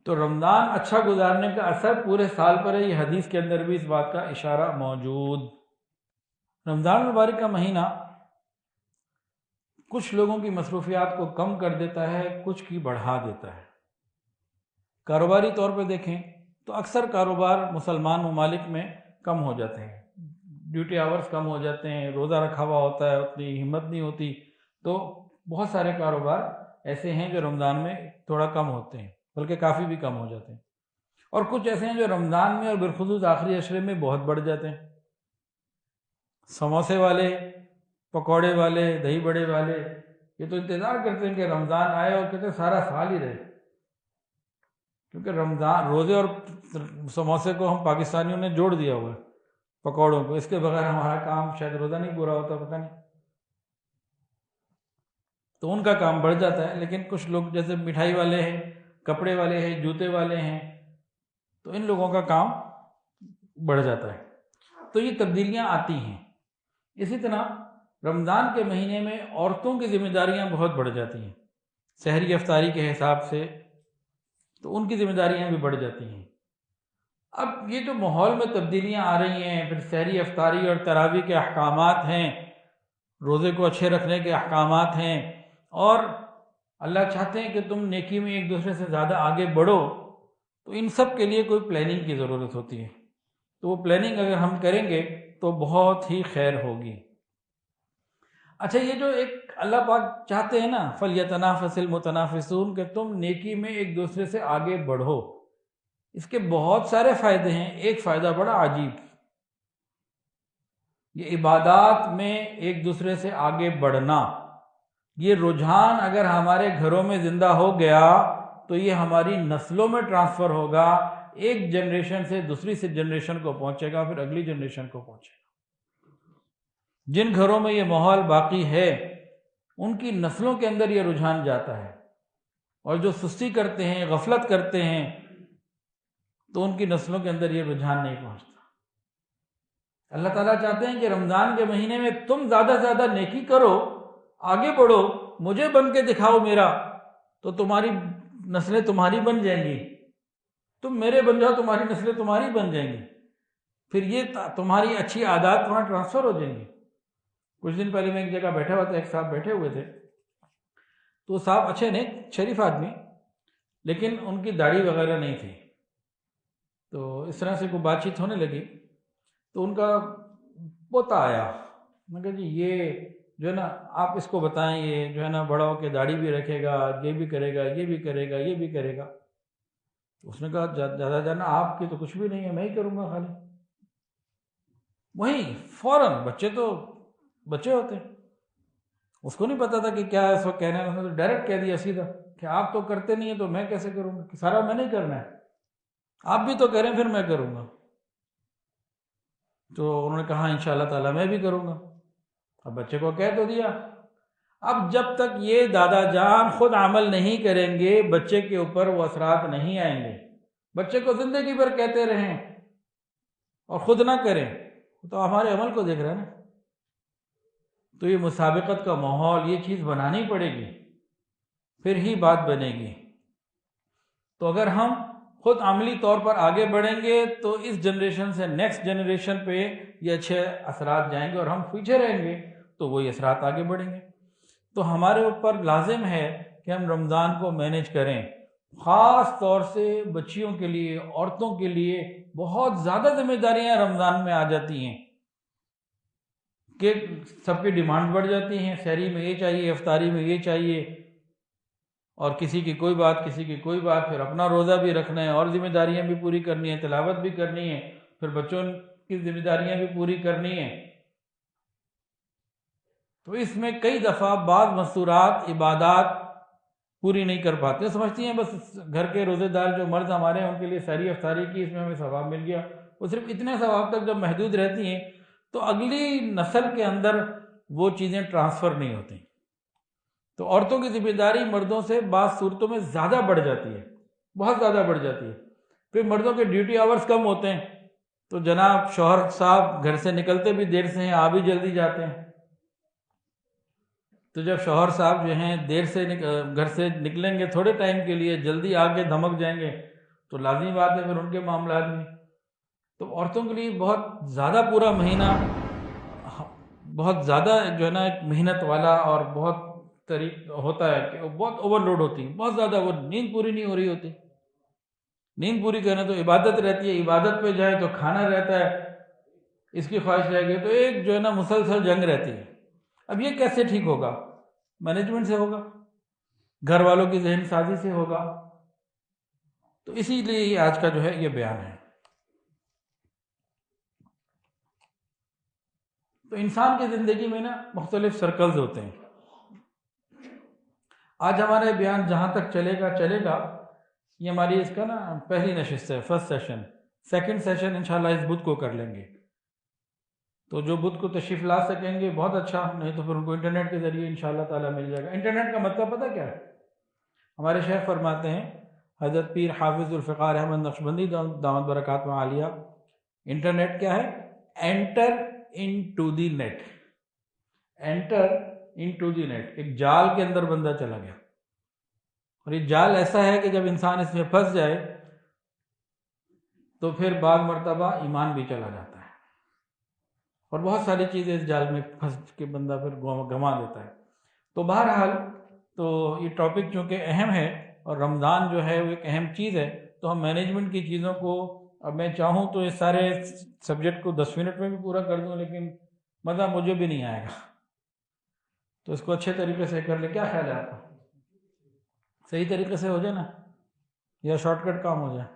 تو رمضان اچھا گزارنے کا اثر پورے سال پر ہے. یہ حدیث کے اندر بھی اس بات کا اشارہ موجود. رمضان مبارک کا مہینہ کچھ لوگوں کی مصروفیات کو کم کر دیتا ہے، کچھ کی بڑھا دیتا ہے. کاروباری طور پہ دیکھیں تو اکثر کاروبار مسلمان ممالک میں کم ہو جاتے ہیں، ڈیوٹی آورز کم ہو جاتے ہیں، روزہ رکھا ہوا ہوتا ہے، اتنی ہمت نہیں ہوتی. تو بہت سارے کاروبار ایسے ہیں جو رمضان میں تھوڑا کم ہوتے ہیں، بلکہ کافی بھی کم ہو جاتے ہیں. اور کچھ ایسے ہیں جو رمضان میں اور بالخصوص آخری عشرے میں بہت بڑھ جاتے ہیں. سموسے والے، پکوڑے والے، دہی بڑے والے، یہ تو انتظار کرتے ہیں کہ رمضان آئے اور کہتے ہیں سارا سال ہی رہے. کیونکہ رمضان، روزے اور سموسے کو ہم پاکستانیوں نے جوڑ دیا ہوا ہے پکوڑوں کو. اس کے بغیر ہمارا کام شاید روزہ نہیں پورا ہوتا، پتہ نہیں. تو ان کا کام بڑھ جاتا ہے. لیکن کچھ لوگ جیسے مٹھائی والے ہیں، کپڑے والے ہیں، جوتے والے ہیں، تو ان لوگوں کا کام بڑھ جاتا ہے. تو یہ تبدیلیاں آتی ہیں. اسی طرح رمضان کے مہینے میں عورتوں کی ذمہ داریاں بہت بڑھ جاتی ہیں. سحری افطاری کے حساب سے تو ان کی ذمہ داریاں بھی بڑھ جاتی ہیں. اب یہ جو ماحول میں تبدیلیاں آ رہی ہیں، پھر سحری افطاری اور تراویح کے احکامات ہیں، روزے کو اچھے رکھنے کے احکامات ہیں، اور اللہ چاہتے ہیں کہ تم نیکی میں ایک دوسرے سے زیادہ آگے بڑھو، تو ان سب کے لیے کوئی پلاننگ کی ضرورت ہوتی ہے. تو وہ پلاننگ اگر ہم کریں گے تو بہت ہی خیر ہوگی. اچھا، یہ جو ایک اللہ پاک چاہتے ہیں نا فَلْيَتَنَافَسِ الْمُتَنَافِسُونَ، کہ تم نیکی میں ایک دوسرے سے آگے بڑھو، اس کے بہت سارے فائدے ہیں. ایک فائدہ بڑا عجیب، یہ عبادات میں ایک دوسرے سے آگے بڑھنا، یہ رجحان اگر ہمارے گھروں میں زندہ ہو گیا تو یہ ہماری نسلوں میں ٹرانسفر ہوگا. ایک جنریشن سے دوسری سے جنریشن کو پہنچے گا، پھر اگلی جنریشن کو پہنچے گا. جن گھروں میں یہ ماحول باقی ہے ان کی نسلوں کے اندر یہ رجحان جاتا ہے، اور جو سستی کرتے ہیں، غفلت کرتے ہیں، تو ان کی نسلوں کے اندر یہ رجحان نہیں پہنچتا. اللہ تعالیٰ چاہتے ہیں کہ رمضان کے مہینے میں تم زیادہ سے زیادہ نیکی کرو، آگے بڑھو، مجھے بن کے دکھاؤ میرا، تو تمہاری نسلیں تمہاری بن جائیں گی. تم میرے بن جاؤ، تمہاری نسلیں تمہاری بن جائیں گی. پھر یہ تمہاری اچھی عادات وہاں ٹرانسفر ہو جائیں گی. کچھ دن پہلے میں ایک جگہ بیٹھا ہوا تھا، ایک صاحب بیٹھے ہوئے تھے. تو صاحب اچھے نہیں، شریف آدمی، لیکن ان کی داڑھی وغیرہ نہیں تھی. تو اس طرح سے کوئی بات چیت ہونے لگی تو ان کا پوتا آیا. میں کہا جی یہ جو ہے نا آپ اس کو بتائیں، یہ جو ہے نا بڑا ہو کے داڑھی بھی رکھے گا، یہ بھی کرے گا، یہ بھی کرے گا، یہ بھی کرے گا. اس نے کہا زیادہ جانا آپ کی تو کچھ بھی نہیں ہے، میں ہی کروں گا خالی. وہیں فوراً بچے تو بچے ہوتے ہیں، اس کو نہیں پتا تھا کہ کیا اس وقت کہنا ہے. اس نے تو ڈائریکٹ کہہ دیا سیدھا کہ آپ تو کرتے نہیں ہیں تو میں کیسے کروں گا، کہ سارا میں نہیں کرنا ہے، آپ بھی تو کریں پھر میں کروں گا. تو انہوں نے کہا انشاءاللہ تعالیٰ میں بھی کروں گا. اب بچے کو کہہ تو دیا. اب جب تک یہ دادا جان خود عمل نہیں کریں گے بچے کے اوپر وہ اثرات نہیں آئیں گے. بچے کو زندگی بھر کہتے رہیں اور خود نہ کریں تو ہمارے عمل کو دیکھ رہے ہیں نا. تو یہ مسابقت کا ماحول، یہ چیز بنانی پڑے گی، پھر ہی بات بنے گی. تو اگر ہم خود عملی طور پر آگے بڑھیں گے تو اس جنریشن سے نیکسٹ جنریشن پہ یہ اچھے اثرات جائیں گے، اور ہم پیچھے رہیں گے تو وہی اثرات آگے بڑھیں گے. تو ہمارے اوپر لازم ہے کہ ہم رمضان کو مینیج کریں. خاص طور سے بچیوں کے لیے، عورتوں کے لیے بہت زیادہ ذمہ داریاں رمضان میں آ جاتی ہیں کہ سب کی ڈیمانڈ بڑھ جاتی ہیں. سحری میں یہ چاہیے، افطاری میں یہ چاہیے، اور کسی کی کوئی بات، کسی کی کوئی بات. پھر اپنا روزہ بھی رکھنا ہے اور ذمہ داریاں بھی پوری کرنی ہیں، تلاوت بھی کرنی ہے، پھر بچوں کی ذمہ داریاں بھی پوری کرنی ہیں. تو اس میں کئی دفعہ بعض مستورات، عبادات پوری نہیں کر پاتے. سمجھتی ہیں بس گھر کے روزے دار جو مرد ہمارے ہیں ان کے لیے سحری افطاری کی، اس میں ہمیں ثواب مل گیا. وہ صرف اتنے ثواب تک جب محدود رہتی ہیں تو اگلی نسل کے اندر وہ چیزیں ٹرانسفر نہیں ہوتی. تو عورتوں کی ذمہ داری مردوں سے بعض صورتوں میں زیادہ بڑھ جاتی ہے، بہت زیادہ بڑھ جاتی ہے۔ پھر مردوں کے ڈیوٹی آورز کم ہوتے ہیں، تو جناب شوہر صاحب گھر سے نکلتے بھی دیر سے ہیں، آ بھی جلدی جاتے ہیں۔ تو جب شوہر صاحب جو ہیں دیر سے گھر سے نکلیں گے تھوڑے ٹائم کے لیے، جلدی آ کے دھمک جائیں گے، تو لازمی بات ہے پھر ان کے معاملات میں۔ تو عورتوں کے لیے بہت زیادہ پورا مہینہ بہت زیادہ جو ہے نا ایک محنت والا اور بہت ہوتا ہے کہ وہ بہت اوور لوڈ ہوتی ہے، بہت زیادہ، وہ نیند پوری نہیں ہو رہی ہوتی۔ نیند پوری کرنا تو عبادت رہتی ہے، عبادت پہ جائے تو کھانا رہتا ہے، اس کی خواہش رہ گئی، تو ایک جو ہے نا مسلسل جنگ رہتی ہے۔ اب یہ کیسے ٹھیک ہوگا؟ مینجمنٹ سے ہوگا، گھر والوں کی ذہن سازی سے ہوگا۔ تو اسی لیے یہ آج کا جو ہے یہ بیان ہے۔ تو انسان کی زندگی میں نا مختلف سرکلز ہوتے ہیں۔ آج ہمارے بیان جہاں تک چلے گا، یہ ہماری اس کا نا پہلی نشست ہے، فرسٹ سیشن۔ سیکنڈ سیشن انشاءاللہ اس بدھ کو کر لیں گے، تو جو بدھ کو تشریف لا سکیں گے بہت اچھا، نہیں تو پھر ان کو انٹرنیٹ کے ذریعے انشاءاللہ تعالیٰ مل جائے گا۔ انٹرنیٹ کا مطلب پتہ کیا ہے؟ ہمارے شیخ فرماتے ہیں، حضرت پیر حافظ الفقار احمد نقشبندی دامت برکاتہ عالیہ، انٹرنیٹ کیا ہے؟ Inter into the net, inter into the net, ایک جال کے اندر بندہ چلا گیا، اور یہ جال ایسا ہے کہ جب انسان اس میں پھنس جائے تو پھر بعض مرتبہ ایمان بھی چلا جاتا ہے، اور بہت ساری چیزیں اس جال میں پھنس کے بندہ پھر گنوا دیتا ہے۔ تو بہرحال تو یہ ٹاپک چونکہ اہم ہے، اور رمضان جو ہے وہ ایک اہم چیز ہے، تو ہم مینجمنٹ کی چیزوں کو، اب میں چاہوں تو اس سارے سبجیکٹ کو 10 منٹ میں بھی پورا کر دوں، لیکن مزہ مجھے بھی نہیں آئے گا، تو اس کو اچھے طریقے سے کر لیں۔ کیا خیال ہے آپ کا؟ صحیح طریقے سے ہو جائے نا، یا شارٹ کٹ کام ہو جائے؟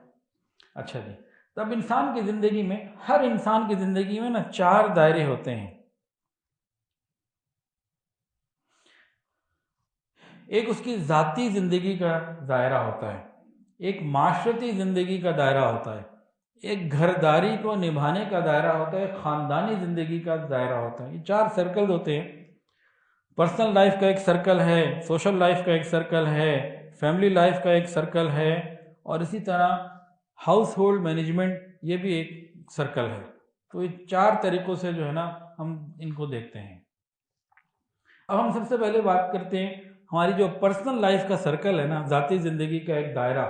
اچھا جی، تب انسان کی زندگی میں، ہر انسان کی زندگی میں نا 4 دائرے ہوتے ہیں۔ ایک اس کی ذاتی زندگی کا دائرہ ہوتا ہے، ایک معاشرتی زندگی کا دائرہ ہوتا ہے، ایک گھرداری کو نبھانے کا دائرہ ہوتا ہے، ایک خاندانی زندگی کا دائرہ ہوتا ہے۔ یہ 4 سرکل ہوتے ہیں۔ پرسنل لائف کا ایک سرکل ہے، سوشل لائف کا ایک سرکل ہے، فیملی لائف کا ایک سرکل ہے، اور اسی طرح ہاؤس ہولڈ مینجمنٹ، یہ بھی ایک سرکل ہے۔ تو یہ 4 طریقوں سے جو ہے نا ہم ان کو دیکھتے ہیں۔ اب ہم سب سے پہلے بات کرتے ہیں ہماری جو پرسنل لائف کا سرکل ہے نا، ذاتی زندگی کا ایک دائرہ،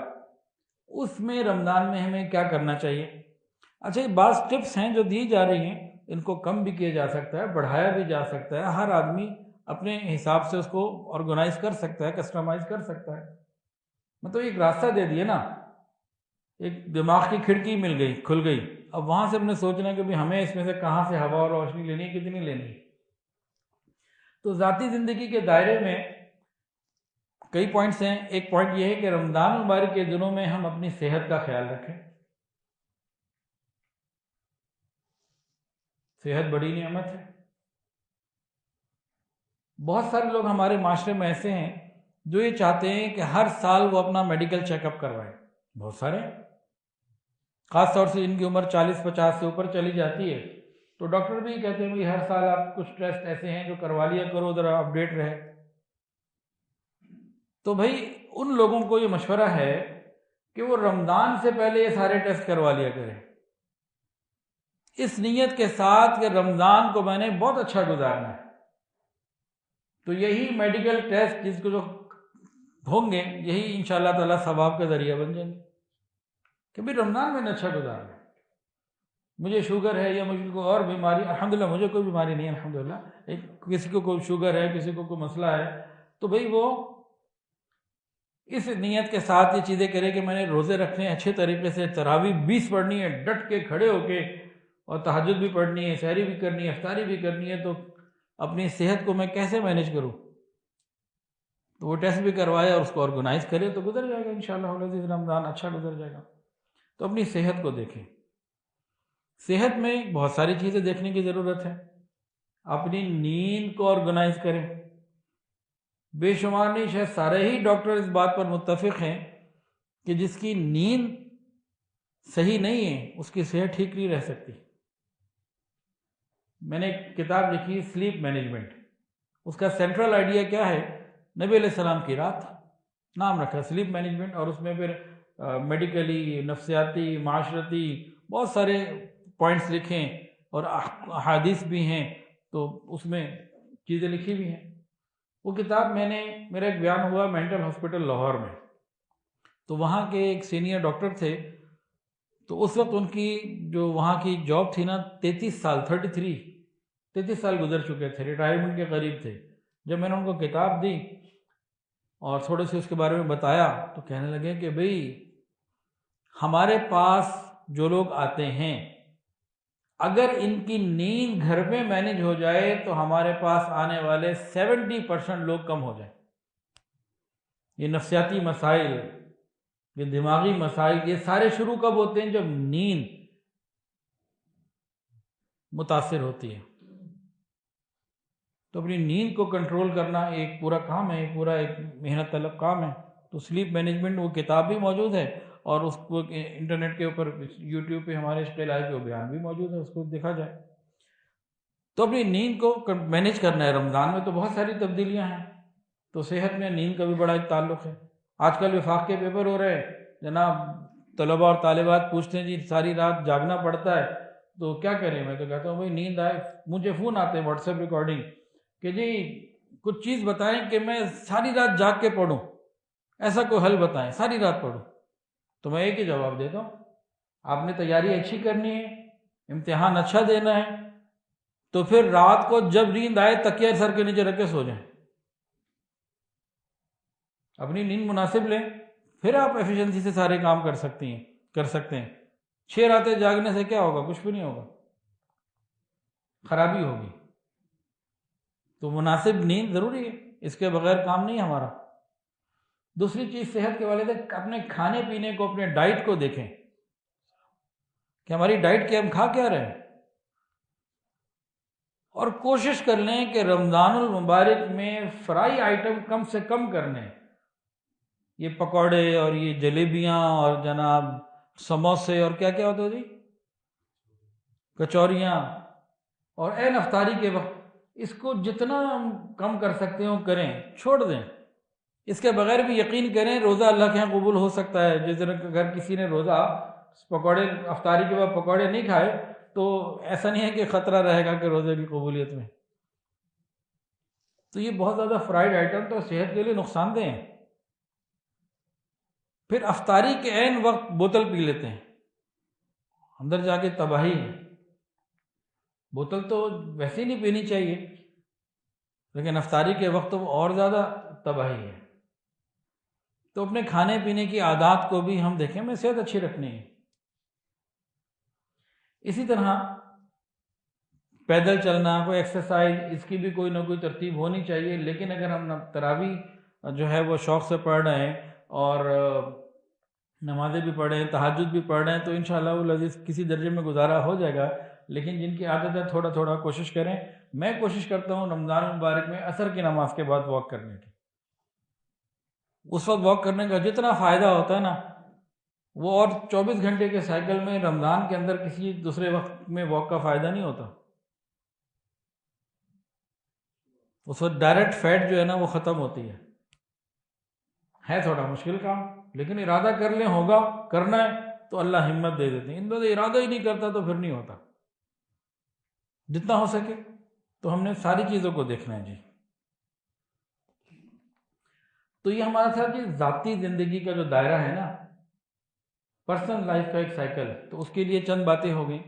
اس میں رمضان میں ہمیں کیا کرنا چاہیے۔ اچھا، یہ بعض ٹپس ہیں جو دی جا رہی ہیں، ان کو کم بھی کیا جا سکتا ہے، بڑھایا بھی جا سکتا ہے، ہر آدمی اپنے حساب سے اس کو آرگنائز کر سکتا ہے، کسٹمائز کر سکتا ہے۔ مطلب ایک راستہ دے دیا نا، ایک دماغ کی کھڑکی مل گئی، کھل گئی، اب وہاں سے ہم نے سوچنا ہے کہ بھی ہمیں اس میں سے کہاں سے ہوا اور روشنی لینی ہے، کتنی لینی ہے۔ تو ذاتی زندگی کے دائرے میں کئی پوائنٹس ہیں۔ ایک پوائنٹ یہ ہے کہ رمضان مبارک کے دنوں میں ہم اپنی صحت کا خیال رکھیں۔ صحت بڑی نعمت ہے۔ بہت سارے لوگ ہمارے معاشرے میں ایسے ہیں جو یہ چاہتے ہیں کہ ہر سال وہ اپنا میڈیکل چیک اپ کروائیں، بہت سارے، خاص طور سے جن کی عمر 40-50 سے اوپر چلی جاتی ہے، تو ڈاکٹر بھی کہتے ہیں ہر سال آپ کچھ ٹیسٹ ایسے ہیں جو کروا لیا کرو، ذرا اپڈیٹ رہے۔ تو بھائی ان لوگوں کو یہ مشورہ ہے کہ وہ رمضان سے پہلے یہ سارے ٹیسٹ کروا لیا کریں، اس نیت کے ساتھ کہ رمضان کو میں نے بہت اچھا گزارنا ہے۔ تو یہی میڈیکل ٹیسٹ جس کو جو ہوں گے، یہی انشاءاللہ تعالیٰ ثواب کا ذریعہ بن جائیں گے کہ بھی رمضان میں نے اچھا گزارنا ہے۔ مجھے شوگر ہے یا مجھے کوئی اور بیماری، الحمدللہ مجھے کوئی بیماری نہیں ہے، الحمدللہ، کسی کو کوئی شوگر ہے، کسی کو کوئی مسئلہ ہے، تو بھئی وہ اس نیت کے ساتھ یہ چیزیں کرے کہ میں نے روزے رکھنے اچھے طریقے سے، تراویح 20 پڑھنی ہے ڈٹ کے کھڑے ہو کے، اور تہجد بھی پڑھنی ہے، سحری بھی کرنی ہے، افطاری بھی کرنی ہے، تو اپنی صحت کو میں کیسے مینیج کروں؟ تو وہ ٹیسٹ بھی کروائے اور اس کو آرگنائز کرے تو گزر جائے گا انشاءاللہ العزیز، رمضان اچھا گزر جائے گا۔ تو اپنی صحت کو دیکھیں۔ صحت میں بہت ساری چیزیں دیکھنے کی ضرورت ہے۔ اپنی نیند کو آرگنائز کریں۔ بے شمار نہیں، شاید سارے ہی ڈاکٹر اس بات پر متفق ہیں کہ جس کی نیند صحیح نہیں ہے اس کی صحت ٹھیک نہیں رہ سکتی۔ میں نے ایک کتاب لکھی، سلیپ مینجمنٹ، اس کا سینٹرل آئیڈیا کیا ہے نبی علیہ السلام کی رات نام رکھا سلیپ مینجمنٹ، اور اس میں پھر میڈیکلی، نفسیاتی، معاشرتی بہت سارے پوائنٹس لکھیں اور احادیث بھی ہیں، تو اس میں چیزیں لکھی بھی ہیں۔ وہ کتاب میرا ایک بیان ہوا مینٹل ہاسپٹل لاہور میں، تو وہاں کے ایک سینئر ڈاکٹر تھے، تو اس وقت ان کی جو وہاں کی جاب تھی نا 33 سال گزر چکے تھے، ریٹائرمنٹ کے قریب تھے۔ جب میں نے ان کو کتاب دی اور تھوڑے سے اس کے بارے میں بتایا تو کہنے لگے کہ بھئی ہمارے پاس جو لوگ آتے ہیں اگر ان کی نیند گھر میں مینج ہو جائے تو ہمارے پاس آنے والے 70% لوگ کم ہو جائیں۔ یہ نفسیاتی مسائل، یہ دماغی مسائل، یہ سارے شروع کب ہوتے ہیں؟ جب نیند متاثر ہوتی ہے۔ تو اپنی نیند کو کنٹرول کرنا ایک پورا کام ہے، ایک محنت طلب کام ہے۔ تو سلیپ مینجمنٹ وہ کتاب بھی موجود ہے، اور اس کو انٹرنیٹ کے اوپر یوٹیوب پہ ہمارے عشق الہی کے بیان بھی موجود ہے، اس کو دیکھا جائے۔ تو اپنی نیند کو مینیج کرنا ہے۔ رمضان میں تو بہت ساری تبدیلیاں ہیں، تو صحت میں نیند کا بھی بڑا ایک تعلق ہے۔ آج کل وفاق کے پیپر ہو رہے ہیں جناب، طلباء اور طالبات پوچھتے ہیں جی ساری رات جاگنا پڑتا ہے تو کیا کریں؟ میں تو کہتا ہوں بھائی نیند آئے، مجھے فون آتے ہیں واٹس ایپ ریکارڈنگ کہ جی کچھ چیز بتائیں کہ میں ساری رات جاگ کے پڑھوں، ایسا کوئی حل بتائیں ساری رات پڑھوں۔ تو میں ایک ہی جواب دیتا ہوں، آپ نے تیاری اچھی کرنی ہے، امتحان اچھا دینا ہے، تو پھر رات کو جب نیند آئے تکیہ سر کے نیچے رکھ کے سو جائیں، اپنی نیند مناسب لیں، پھر آپ ایفیشنسی سے سارے کام کر سکتے ہیں۔ 6 راتیں جاگنے سے کیا ہوگا؟ کچھ بھی نہیں ہوگا، خرابی ہوگی۔ تو مناسب نیند ضروری ہے، اس کے بغیر کام نہیں ہمارا۔ دوسری چیز صحت کے والے سے اپنے کھانے پینے کو، اپنے ڈائٹ کو دیکھیں کہ ہماری ڈائٹ کے ہم کھا کیا رہے ہیں، اور کوشش کر لیں کہ رمضان المبارک میں فرائی آئٹم کم سے کم کرنے، یہ پکوڑے اور یہ جلیبیاں اور جناب سموسے اور کیا کیا ہوتا ہے جی، کچوریاں، اور عین افطاری کے وقت اس کو جتنا کم کر سکتے ہو کریں، چھوڑ دیں۔ اس کے بغیر بھی یقین کریں روزہ اللہ کے یہاں قبول ہو سکتا ہے۔ جس طرح اگر کسی نے روزہ پکوڑے افطاری کے بعد پکوڑے نہیں کھائے تو ایسا نہیں ہے کہ خطرہ رہے گا کہ روزے کی قبولیت میں۔ تو یہ بہت زیادہ فرائیڈ آئٹم تو صحت کے لیے نقصان دہ ہیں۔ پھر افطاری کے عین وقت بوتل پی لیتے ہیں، اندر جا کے تباہی ہے۔ بوتل تو ویسے ہی نہیں پینی چاہیے، لیکن افطاری کے وقت تو وہ اور زیادہ تباہی ہے۔ تو اپنے کھانے پینے کی عادات کو بھی ہم دیکھیں، ہمیں صحت اچھی رکھنی ہے۔ اسی طرح پیدل چلنا، کوئی ایکسرسائز، اس کی بھی کوئی نہ کوئی ترتیب ہونی چاہیے۔ لیکن اگر ہم تراویح جو ہے وہ شوق سے پڑھ رہے ہیں اور نمازیں بھی پڑھ رہے ہیں، تہجد بھی پڑھ رہے ہیں، تو انشاءاللہ العزیز کسی درجے میں گزارا ہو جائے گا۔ لیکن جن کی عادت ہے تھوڑا تھوڑا کوشش کریں۔ میں کوشش کرتا ہوں رمضان المبارک میں عصر کی نماز کے بعد واک کرنے کی۔ اس وقت واک کرنے کا جتنا فائدہ ہوتا ہے نا، وہ اور 24 گھنٹے کے سائیکل میں رمضان کے اندر کسی دوسرے وقت میں واک کا فائدہ نہیں ہوتا۔ اس وقت ڈائریکٹ فیٹ جو ہے نا وہ ختم ہوتی ہے تھوڑا مشکل کام، لیکن ارادہ کر لیں ہوگا، کرنا ہے تو اللہ ہمت دے دیتے ہیں۔ ان میں ارادہ ہی نہیں کرتا تو پھر نہیں ہوتا۔ جتنا ہو سکے تو ہم نے ساری چیزوں کو دیکھنا ہے جی۔ تو یہ ہمارا ساتھ یہ ذاتی زندگی کا جو دائرہ ہے نا، پرسنل لائف کا ایک سائیکل ہے، تو اس کے لیے چند باتیں ہو گئیں۔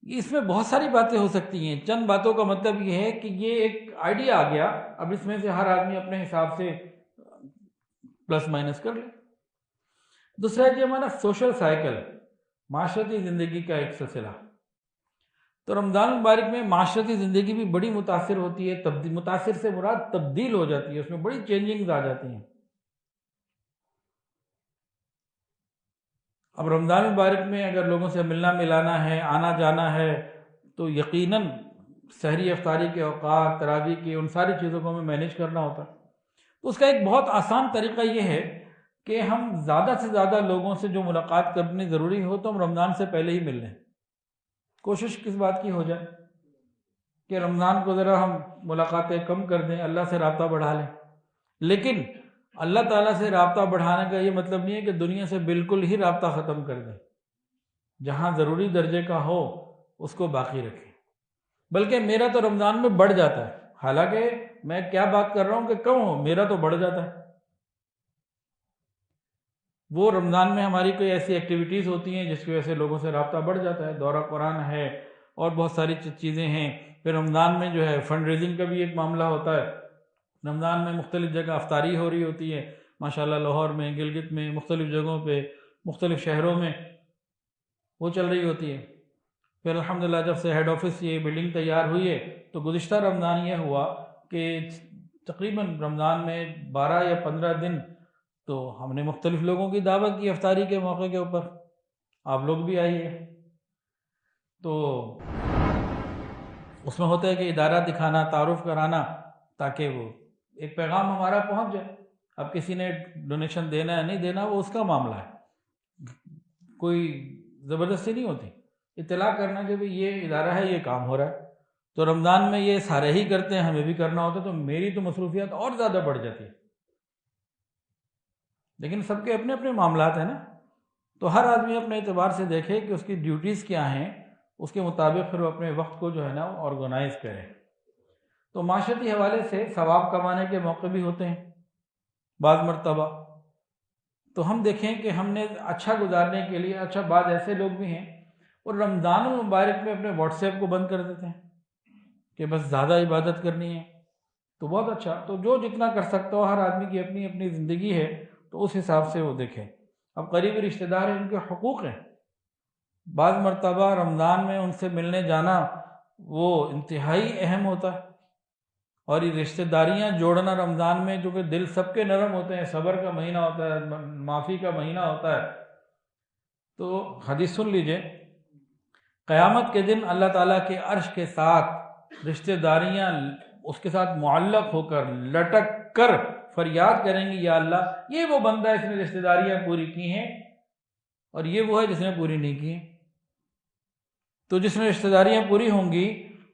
اس میں بہت ساری باتیں ہو سکتی ہیں، چند باتوں کا مطلب یہ ہے کہ یہ ایک آئیڈیا آ گیا، اب اس میں سے ہر آدمی اپنے حساب سے پلس مائنس کر لے۔ دوسرا ہے کہ ہمارا سوشل سائیکل، معاشرتی زندگی کا ایک سلسلہ۔ تو رمضان مبارک میں معاشرتی زندگی بھی بڑی متاثر ہوتی ہے، متاثر سے مراد تبدیل ہو جاتی ہے، اس میں بڑی چینجنگز آ جاتی ہیں۔ اب رمضان مبارک میں اگر لوگوں سے ملنا ملانا ہے، آنا جانا ہے، تو یقیناً سحری افطاری کے اوقات، تراویح کی، ان ساری چیزوں کو ہمیں مینیج کرنا ہوتا ہے۔ تو اس کا ایک بہت آسان طریقہ یہ ہے کہ ہم زیادہ سے زیادہ لوگوں سے جو ملاقات کرنی ضروری ہو تو ہم رمضان سے پہلے ہی مل لیں۔ کوشش کس بات کی ہو جائے کہ رمضان کو ذرا ہم ملاقاتیں کم کر دیں، اللہ سے رابطہ بڑھا لیں۔ لیکن اللہ تعالیٰ سے رابطہ بڑھانے کا یہ مطلب نہیں ہے کہ دنیا سے بالکل ہی رابطہ ختم کر دیں، جہاں ضروری درجے کا ہو اس کو باقی رکھیں، بلکہ میرا تو رمضان میں بڑھ جاتا ہے، حالانکہ میں کیا بات کر رہا ہوں کہ کم ہو، میرا تو بڑھ جاتا ہے۔ وہ رمضان میں ہماری کوئی ایسی ایکٹیویٹیز ہوتی ہیں جس کی وجہ سے لوگوں سے رابطہ بڑھ جاتا ہے، دورہ قرآن ہے اور بہت ساری چیزیں ہیں۔ پھر رمضان میں جو ہے فنڈ ریزنگ کا بھی ایک معاملہ ہوتا ہے، رمضان میں مختلف جگہ افطاری ہو رہی ہوتی ہے، ماشاءاللہ لاہور میں، گلگت میں، مختلف جگہوں پہ، مختلف شہروں میں وہ چل رہی ہوتی ہے۔ پھر الحمدللہ جب سے ہیڈ آفس یہ بلڈنگ تیار ہوئی ہے تو گزشتہ رمضان یہ ہوا کہ تقریباً رمضان میں 12 یا 15 دن تو ہم نے مختلف لوگوں کی دعوت کی افطاری کے موقع کے اوپر، آپ لوگ بھی آئیے۔ تو اس میں ہوتا ہے کہ ادارہ دکھانا، تعارف کرانا، تاکہ وہ ایک پیغام ہمارا پہنچ جائے۔ اب کسی نے ڈونیشن دینا ہے نہیں دینا وہ اس کا معاملہ ہے، کوئی زبردستی نہیں ہوتی، اطلاع کرنا کہ بھئی یہ ادارہ ہے، یہ کام ہو رہا ہے۔ تو رمضان میں یہ سارے ہی کرتے ہیں، ہمیں بھی کرنا ہوتا ہے، تو میری تو مصروفیات اور زیادہ بڑھ جاتی ہے، لیکن سب کے اپنے اپنے معاملات ہیں نا، تو ہر آدمی اپنے اعتبار سے دیکھے کہ اس کی ڈیوٹیز کیا ہیں، اس کے مطابق پھر وہ اپنے وقت کو جو ہے نا آرگنائز کرے۔ تو معاشرتی حوالے سے ثواب کمانے کے موقع بھی ہوتے ہیں بعض مرتبہ، تو ہم دیکھیں کہ ہم نے اچھا گزارنے کے لیے، اچھا بعض ایسے لوگ بھی ہیں اور رمضان المبارک میں اپنے واٹس ایپ کو بند کر دیتے ہیں کہ بس زیادہ عبادت کرنی ہے، تو بہت اچھا، تو جو جتنا کر سکتا ہو، ہر آدمی کی اپنی اپنی زندگی ہے، تو اس حساب سے وہ دیکھیں۔ اب قریبی رشتہ دار ہیں، ان کے حقوق ہیں، بعض مرتبہ رمضان میں ان سے ملنے جانا وہ انتہائی اہم ہوتا ہے، اور یہ رشتہ داریاں جوڑنا رمضان میں، جو کہ دل سب کے نرم ہوتے ہیں، صبر کا مہینہ ہوتا ہے، معافی کا مہینہ ہوتا ہے، تو حدیث سن لیجئے، قیامت کے دن اللہ تعالیٰ کے عرش کے ساتھ رشتہ داریاں اس کے ساتھ معلق ہو کر، لٹک کر فریاد کریں گی، یا اللہ یہ وہ بندہ اس نے رشتہ داریاں پوری کی ہیں، اور یہ وہ ہے جس نے پوری نہیں کی ہیں۔ تو جس نے رشتہ داریاں پوری ہوں گی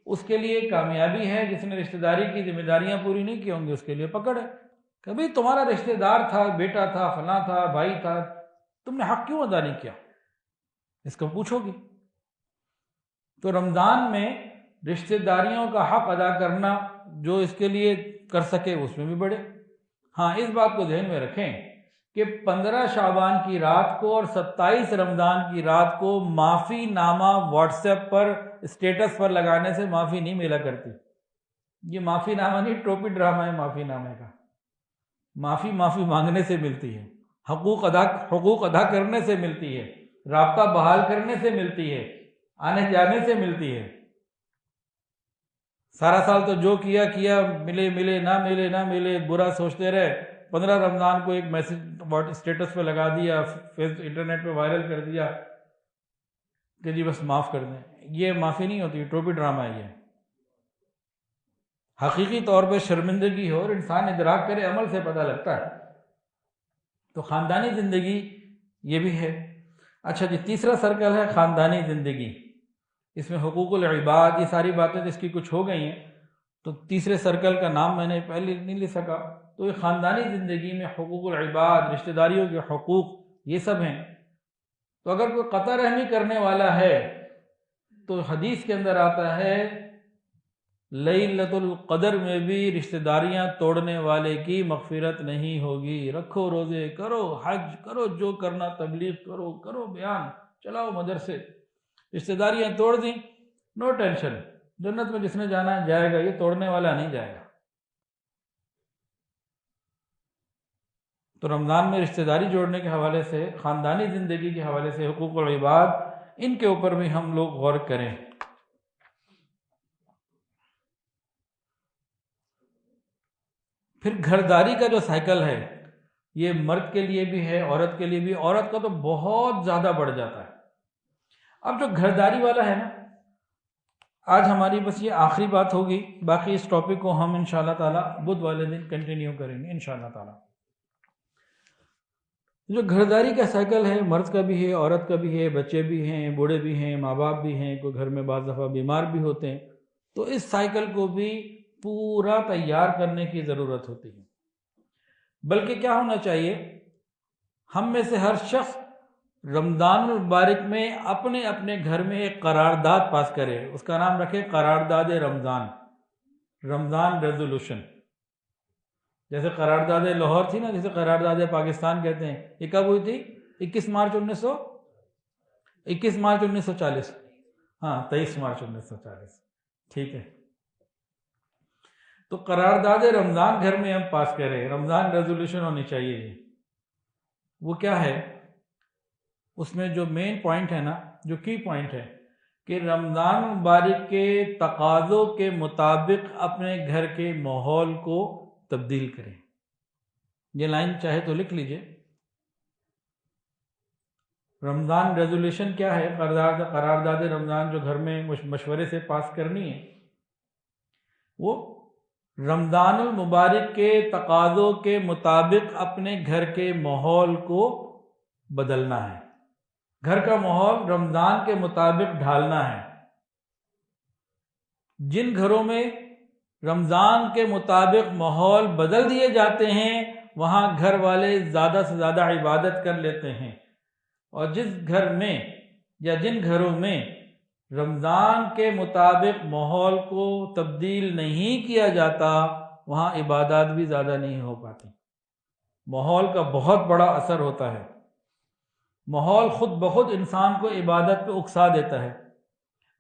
اس کے لیے کامیابی ہے، جس نے رشتہ داری کی ذمہ داریاں پوری نہیں کی ہوں گی اس کے لیے پکڑ ہے، کہ بھئی تمہارا رشتہ دار تھا، بیٹا تھا، فلاں تھا، بھائی تھا، تم نے حق کیوں ادا نہیں کیا، اس کو پوچھو گی۔ تو رمضان میں رشتہ داریوں کا حق ادا کرنا، جو اس کے لیے کر سکے اس میں بھی بڑھے۔ ہاں اس بات کو ذہن میں رکھیں کہ 15 شعبان کی رات کو اور 27 رمضان کی رات کو معافی نامہ واٹس ایپ پر اسٹیٹس پر لگانے سے معافی نہیں ملا کرتی۔ یہ معافی نامہ نہیں، ٹروپی ڈرامہ ہے معافی نامے کا۔ معافی مانگنے سے ملتی ہے، حقوق ادا کرنے سے ملتی ہے، رابطہ بحال کرنے سے ملتی ہے، آنے جانے سے ملتی ہے۔ سارا سال تو جو کیا ملے نہ ملے برا سوچتے رہے، 15 رمضان کو ایک میسج اسٹیٹس پہ لگا دیا، انٹرنیٹ پہ وائرل کر دیا کہ جی بس معاف کر دیں۔ یہ معافی نہیں ہوتی، ٹروپی ڈرامہ ہے یہ۔ حقیقی طور پہ شرمندگی ہو اور انسان ادراک کرے، عمل سے پتہ لگتا ہے۔ تو خاندانی زندگی یہ بھی ہے۔ اچھا جی، تیسرا سرکل ہے خاندانی زندگی، اس میں حقوق العباد، یہ ساری باتیں جس کی کچھ ہو گئی ہیں، تو تیسرے سرکل کا نام میں نے پہلے نہیں لے سکا۔ تو یہ خاندانی زندگی میں حقوق العباد، رشتہ داریوں کے حقوق، یہ سب ہیں۔ تو اگر کوئی قطع رحمی کرنے والا ہے تو حدیث کے اندر آتا ہے لیلۃ القدر میں بھی رشتہ داریاں توڑنے والے کی مغفرت نہیں ہوگی۔ رکھو روزے، کرو حج، کرو جو کرنا، تبلیغ کرو بیان، چلاؤ مدرسے، رشتہ داریاں توڑ دیں، نو ٹینشن، جنت میں جس نے جانا ہے جائے گا، یہ توڑنے والا نہیں جائے گا۔ تو رمضان میں رشتہ داری جوڑنے کے حوالے سے، خاندانی زندگی کے حوالے سے حقوق العباد، ان کے اوپر بھی ہم لوگ غور کریں۔ پھر گھرداری کا جو سائیکل ہے، یہ مرد کے لیے بھی ہے، عورت کے لیے بھی۔ عورت کا تو بہت زیادہ بڑھ جاتا ہے۔ اب جو گھرداری والا ہے نا، آج ہماری بس یہ آخری بات ہوگی، باقی اس ٹاپک کو ہم انشاءاللہ تعالی بدھ والے دن کنٹینیو کریں گے انشاءاللہ تعالی۔ جو گھرداری کا سائیکل ہے، مرد کا بھی ہے، عورت کا بھی ہے، بچے بھی ہیں، بوڑھے بھی ہیں، ماں باپ بھی ہیں، کوئی گھر میں بعض دفعہ بیمار بھی ہوتے ہیں، تو اس سائیکل کو بھی پورا تیار کرنے کی ضرورت ہوتی ہے۔ بلکہ کیا ہونا چاہیے، ہم میں سے ہر شخص رمضان المبارک میں اپنے اپنے گھر میں ایک قرارداد پاس کرے، اس کا نام رکھے قرارداد رمضان، رمضان ریزولوشن۔ جیسے قرارداد لاہور تھی نا، جسے قرارداد پاکستان کہتے ہیں، یہ کب ہوئی تھی؟ 21 مارچ 1940، ہاں 23 مارچ 1940، ٹھیک ہے۔ تو قرارداد رمضان گھر میں ہم پاس کریں، رمضان ریزولوشن ہونی چاہیے جی۔ وہ کیا ہے؟ اس میں جو مین پوائنٹ ہے نا، جو کی پوائنٹ ہے کہ رمضان مبارک کے تقاضوں کے مطابق اپنے گھر کے ماحول کو تبدیل کریں۔ یہ لائن چاہے تو لکھ لیجئے۔ رمضان ریزولوشن کیا ہے؟ قرارداد رمضان جو گھر میں مشورے سے پاس کرنی ہے، وہ رمضان المبارک کے تقاضوں کے مطابق اپنے گھر کے ماحول کو بدلنا ہے، گھر کا ماحول رمضان کے مطابق ڈھالنا ہے۔ جن گھروں میں رمضان کے مطابق ماحول بدل دیے جاتے ہیں وہاں گھر والے زیادہ سے زیادہ عبادت کر لیتے ہیں، اور جس گھر میں یا جن گھروں میں رمضان کے مطابق ماحول کو تبدیل نہیں کیا جاتا وہاں عبادات بھی زیادہ نہیں ہو پاتی۔ ماحول کا بہت بڑا اثر ہوتا ہے، ماحول خود بخود انسان کو عبادت پہ اکسا دیتا ہے۔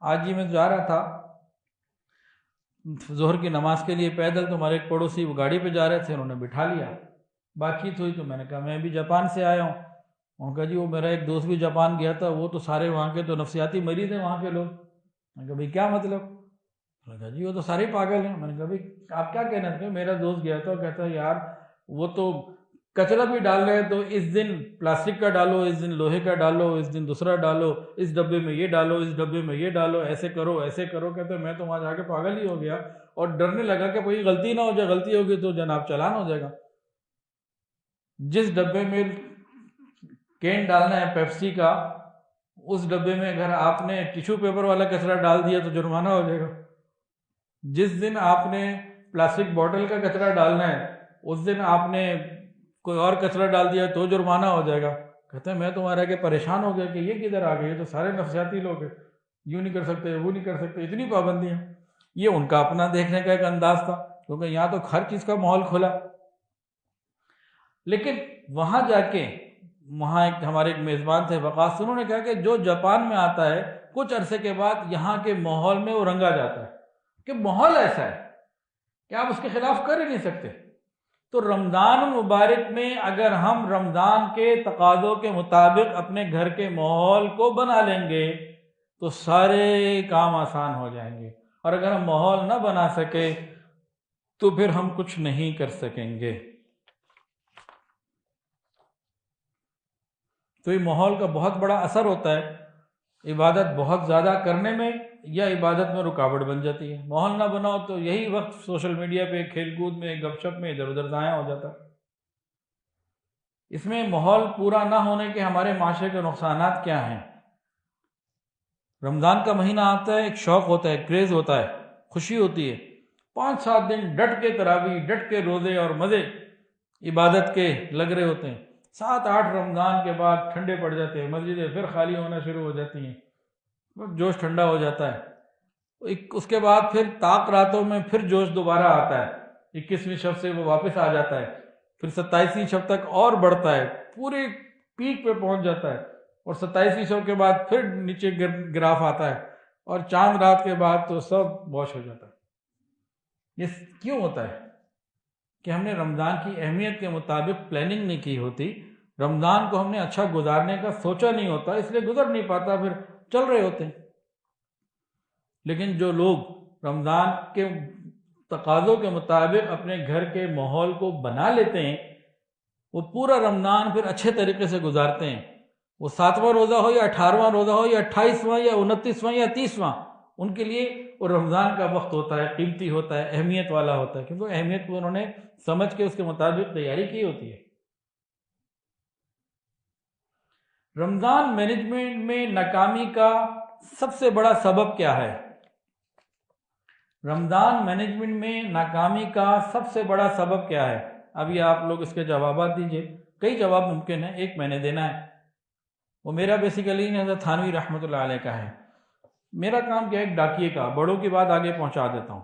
آج ہی میں جا رہا تھا ظہر کی نماز کے لیے پیدل، تو ہمارے ایک پڑوسی وہ گاڑی پہ جا رہے تھے، انہوں نے بٹھا لیا، بات چیت ہوئی تو میں نے کہا میں بھی جاپان سے آیا ہوں۔ انہوں نے کہا جی وہ میرا ایک دوست بھی جاپان گیا تھا، وہ تو سارے وہاں کے تو نفسیاتی مریض ہیں وہاں کے لوگ۔ میں نے کہا بھائی کیا مطلب؟ انہوں نے کہا جی وہ تو سارے پاگل ہیں۔ میں نے کہا بھائی آپ کیا کہنا چاہتے ہیں؟ میرا دوست گیا تھا، کہتا ہے یار وہ تو کچرا بھی ڈال رہے ہیں تو اس دن پلاسٹک کا ڈالو، اس دن لوہے کا ڈالو، اس دن دوسرا ڈالو، اس ڈبے میں یہ ڈالو، اس ڈبے میں یہ ڈالو، ایسے کرو ایسے کرو۔ کہتے ہیں میں تو وہاں جا کے پاگل ہی ہو گیا اور ڈرنے لگا کہ کوئی غلطی نہ ہو جائے، غلطی ہوگی تو جناب چالان ہو جائے گا۔ جس ڈبے میں کین ڈالنا ہے پیپسی کا، اس ڈبے میں اگر آپ نے ٹیشو پیپر والا کچرا ڈال دیا تو جرمانہ ہو جائے گا۔ جس دن آپ نے پلاسٹک بوٹل کا کچرا ڈالنا ہے اس دن آپ نے کوئی اور کچرا ڈال دیا تو جرمانہ ہو جائے گا۔ کہتے ہیں میں تمہارا کہ پریشان ہو گیا کہ یہ کدھر آ گئے، یہ تو سارے نفسیاتی لوگ ہیں، یوں نہیں کر سکتے وہ نہیں کر سکتے، اتنی پابندیاں۔ یہ ان کا اپنا دیکھنے کا ایک انداز تھا، کیونکہ یہاں تو ہر چیز کا ماحول کھلا۔ لیکن وہاں جا کے وہاں ہمارے ایک میزبان تھے وقاص، انہوں نے کہا کہ جو جاپان میں آتا ہے کچھ عرصے کے بعد یہاں کے ماحول میں وہ رنگا جاتا ہے، کہ ماحول ایسا ہے کہ آپ اس کے خلاف کر ہی نہیں سکتے۔ تو رمضان المبارک میں اگر ہم رمضان کے تقاضوں کے مطابق اپنے گھر کے ماحول کو بنا لیں گے تو سارے کام آسان ہو جائیں گے، اور اگر ہم ماحول نہ بنا سکے تو پھر ہم کچھ نہیں کر سکیں گے۔ تو یہ ماحول کا بہت بڑا اثر ہوتا ہے عبادت بہت زیادہ کرنے میں یا عبادت میں رکاوٹ بن جاتی ہے۔ ماحول نہ بناؤ تو یہی وقت سوشل میڈیا پہ کھیل کود میں گپ شپ میں ادھر ادھر ضائع ہو جاتا ہے۔ اس میں ماحول پورا نہ ہونے کے ہمارے معاشرے کے نقصانات کیا ہیں؟ رمضان کا مہینہ آتا ہے، ایک شوق ہوتا ہے، کریز ہوتا ہے، خوشی ہوتی ہے، 5-7 دن ڈٹ کے تراویح، ڈٹ کے روزے اور مزے عبادت کے لگ رہے ہوتے ہیں۔ 7-8 رمضان کے بعد ٹھنڈے پڑ جاتے ہیں، مسجدیں پھر خالی ہونا شروع ہو جاتی ہیں، جوش ٹھنڈا ہو جاتا ہے۔ اس کے بعد پھر طاق راتوں میں پھر جوش دوبارہ آتا ہے، 21ویں شب سے وہ واپس آ جاتا ہے، پھر 27ویں شب تک اور بڑھتا ہے، پورے پیک پہ پہنچ جاتا ہے، اور 27ویں شب کے بعد پھر نیچے گراف آتا ہے، اور چاند رات کے بعد تو سب واش ہو جاتا ہے۔ یہ کیوں ہوتا ہے؟ کہ ہم نے رمضان کی اہمیت کے مطابق پلاننگ نہیں کی ہوتی، رمضان کو ہم نے اچھا گزارنے کا سوچا نہیں ہوتا، اس لیے گزر نہیں پاتا، پھر چل رہے ہوتے ہیں۔ لیکن جو لوگ رمضان کے تقاضوں کے مطابق اپنے گھر کے ماحول کو بنا لیتے ہیں وہ پورا رمضان پھر اچھے طریقے سے گزارتے ہیں۔ وہ 7واں روزہ ہو یا 18واں روزہ ہو یا 28واں یا 29واں یا 30واں، ان کے لیے وہ رمضان کا وقت ہوتا ہے، قیمتی ہوتا ہے، اہمیت والا ہوتا ہے، کیونکہ اہمیت کو انہوں نے سمجھ کے اس کے مطابق تیاری کی ہوتی ہے۔ رمضان مینجمنٹ میں ناکامی کا سب سے بڑا سبب کیا ہے؟ رمضان مینجمنٹ میں ناکامی کا سب سے بڑا سبب کیا ہے؟ ابھی آپ لوگ اس کے جوابات دیجئے. کئی جواب ممکن ہیں، ایک میں نے دینا ہے. وہ میرا بیسیکلی حضرت تھانوی رحمۃ اللہ علیہ کا ہے. میرا کام کیا ہے، ایک ڈاکیے کا، بڑوں کی بات آگے پہنچا دیتا ہوں.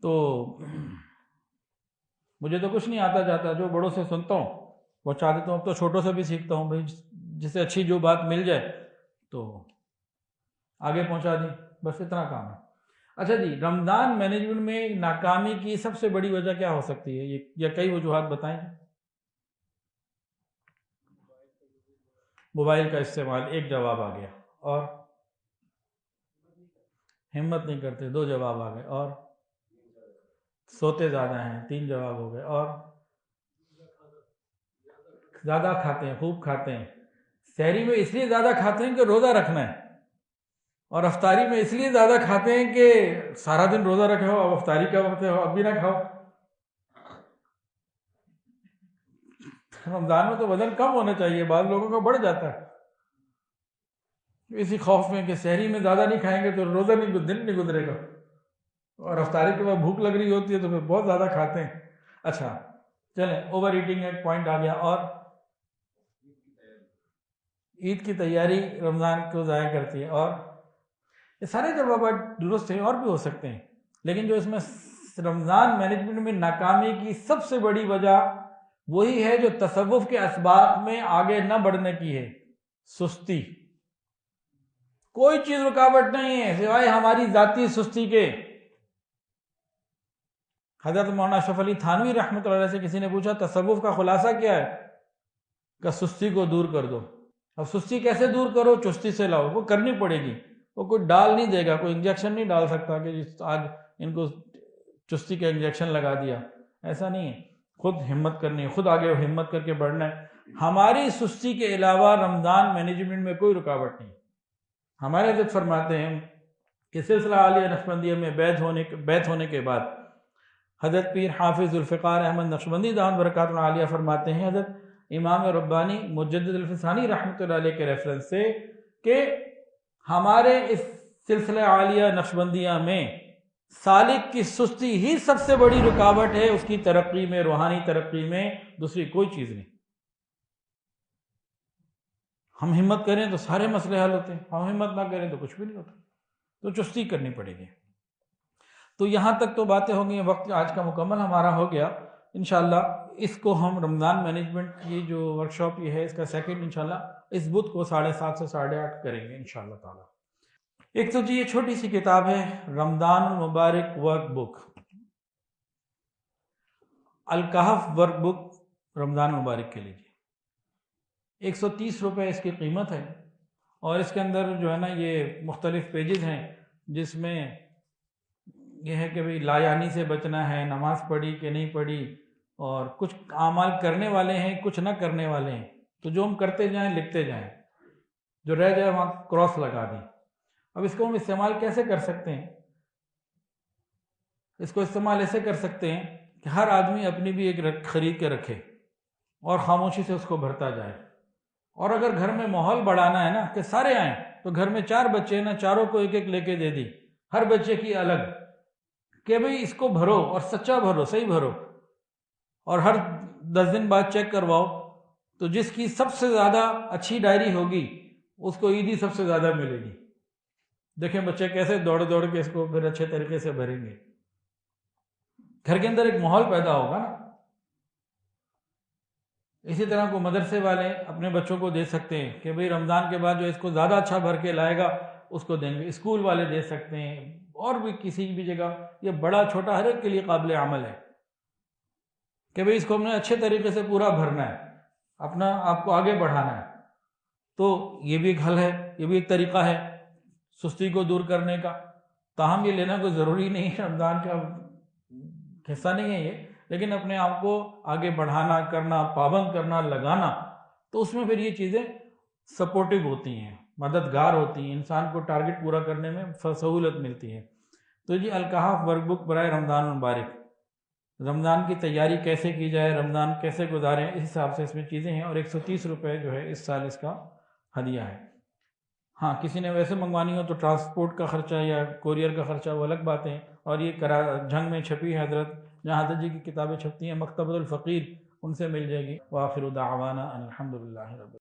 تو مجھے تو کچھ نہیں آتا جاتا، جو بڑوں سے سنتا ہوں پہنچا دیتا ہوں. اب تو چھوٹوں سے بھی سیکھتا ہوں، بھائی جسے اچھی جو بات مل جائے تو آگے پہنچا دی، بس اتنا کام ہے. اچھا جی، رمضان مینجمنٹ میں ناکامی کی سب سے بڑی وجہ کیا ہو سکتی ہے؟ یا کئی وجوہات بتائیں. موبائل کا استعمال، ایک جواب آ گیا. اور ہمت نہیں کرتے، 2 جواب آ گئے. اور سوتے زیادہ ہیں، 3 جواب ہو گئے. اور زیادہ کھاتے ہیں، خوب کھاتے ہیں. سحری میں اس لیے زیادہ کھاتے ہیں کہ روزہ رکھنا ہے، اور افطاری میں اس لیے زیادہ کھاتے ہیں کہ سارا دن روزہ رکھے ہو، اب افطاری کا وقت ہے، اب بھی نہ کھاؤ. رمضان میں تو وزن کم ہونا چاہیے، بعض لوگوں کا بڑھ جاتا ہے اسی خوف میں کہ سحری میں زیادہ نہیں کھائیں گے تو روزہ دن نہیں گزرے گا، اور افطاری کے بعد بھوک لگ رہی ہوتی ہے تو پھر بہت زیادہ کھاتے ہیں. اچھا چلیں، اوور ایٹنگ ایک پوائنٹ آ گیا. اور عید کی تیاری رمضان کو ضائع کرتی ہے. اور یہ سارے جوابات درست ہیں، اور بھی ہو سکتے ہیں، لیکن جو اس میں رمضان مینجمنٹ میں ناکامی کی سب سے بڑی وجہ وہی ہے جو تصوف کے اسباق میں آگے نہ بڑھنے کی ہے، سستی. کوئی چیز رکاوٹ نہیں ہے سوائے ہماری ذاتی سستی کے. حضرت مولانا اشرف علی تھانوی رحمۃ اللہ علیہ سے کسی نے پوچھا تصوف کا خلاصہ کیا ہے؟ کہ سستی کو دور کر دو. اب سستی کیسے دور کرو؟ چستی سے لاؤ. وہ کرنی پڑے گی، وہ کوئی ڈال نہیں دے گا، کوئی انجیکشن نہیں ڈال سکتا کہ آج ان کو چستی کا انجیکشن لگا دیا. ایسا نہیں ہے، خود ہمت کرنی ہے، خود آگے ہمت کر کے بڑھنا ہے. ہماری سستی کے علاوہ رمضان مینجمنٹ میں کوئی رکاوٹ نہیں. ہمارے حضرت فرماتے ہیں کہ سلسلہ عالیہ نقشبندیہ میں بیعت ہونے کے بعد حضرت پیر حافظ ذوالفقار احمد نقشبندی دامت برکاتہ العالیہ فرماتے ہیں، حضرت امام ربانی مجدد الفسانی رحمۃ اللہ علیہ کے ریفرنس سے، کہ ہمارے اس سلسلہ عالیہ نقشبندیہ میں سالک کی سستی ہی سب سے بڑی رکاوٹ ہے اس کی ترقی میں، روحانی ترقی میں، دوسری کوئی چیز نہیں. ہم ہمت کریں تو سارے مسئلے حل ہوتے ہیں، ہم ہمت نہ کریں تو کچھ بھی نہیں ہوتا. تو چستی کرنی پڑے گی. تو یہاں تک تو باتیں ہو گئی ہیں، وقت آج کا مکمل ہمارا ہو گیا. انشاءاللہ اس کو ہم رمضان مینجمنٹ کی جو ورکشاپ یہ ہے، اس کا سیکنڈ انشاءاللہ اس بدھ کو 7:30 سے 8:30 کریں گے انشاءاللہ تعالی. ایک تو جی یہ چھوٹی سی کتاب ہے رمضان المبارک ورک بک، الکہف ورک بک رمضان مبارک کے لیے. 130 روپے اس کی قیمت ہے، اور اس کے اندر جو ہے نا یہ مختلف پیجز ہیں، جس میں یہ ہے کہ بھئی لایانی سے بچنا ہے، نماز پڑھی کہ نہیں پڑھی، اور کچھ اعمال کرنے والے ہیں، کچھ نہ کرنے والے ہیں. تو جو ہم کرتے جائیں لکھتے جائیں، جو رہ جائے وہاں کراس لگا دیں. اب اس کو ہم استعمال کیسے کر سکتے ہیں؟ اس کو استعمال ایسے کر سکتے ہیں کہ ہر آدمی اپنی بھی ایک خرید کے رکھے اور خاموشی سے اس کو بھرتا جائے. اور اگر گھر میں ماحول بڑھانا ہے نا کہ سارے آئیں، تو گھر میں 4 بچے ہیں نا، چاروں کو ایک ایک لے کے دے دی، ہر بچے کی الگ، کہ بھئی اس کو بھرو اور سچا بھرو، صحیح بھرو، اور ہر 10 دن بعد چیک کرواؤ. تو جس کی سب سے زیادہ اچھی ڈائری ہوگی اس کو عیدی سب سے زیادہ ملے گی. دیکھیں بچے کیسے دوڑ دوڑ کے اس کو پھر اچھے طریقے سے بھریں گے. گھر کے اندر ایک ماحول پیدا ہوگا نا. اسی طرح کو مدرسے والے اپنے بچوں کو دے سکتے ہیں کہ بھئی رمضان کے بعد جو اس کو زیادہ اچھا بھر کے لائے گا اس کو دیں گے. اسکول والے دے سکتے ہیں، اور بھی کسی بھی جگہ، یہ بڑا چھوٹا ہر ایک کے لیے قابل عمل ہے کہ بھئی اس کو ہم نے اچھے طریقے سے پورا بھرنا ہے، اپنا آپ کو آگے بڑھانا ہے. تو یہ بھی ایک حل ہے، یہ بھی ایک طریقہ ہے سستی کو دور کرنے کا. تاہم یہ لینا کوئی ضروری نہیں ہے، رمضان کا حصہ نہیں ہے یہ، لیکن اپنے آپ کو آگے بڑھانا، کرنا، پابند کرنا، لگانا، تو اس میں پھر یہ چیزیں سپورٹیو ہوتی ہیں، مددگار ہوتی ہیں، انسان کو ٹارگٹ پورا کرنے میں سہولت ملتی ہے. تو جی الکہف ورک بک برائے رمضان المبارک، رمضان کی تیاری کیسے کی جائے، رمضان کیسے گزاریں، اس حساب سے اس میں چیزیں ہیں. اور 130 روپے جو ہے اس سال اس کا ہدیہ ہے. ہاں کسی نے ویسے منگوانی ہو تو ٹرانسپورٹ کا خرچہ یا کوریئر کا خرچہ وہ الگ باتیں. اور یہ جھنگ میں چھپی ہے حضرت جہاں حضرت جی کی کتابیں چھپتی ہیں مکتبۃ الفقیر، ان سے مل جائے گی۔ وآخر دعوانا ان الحمد للہ رب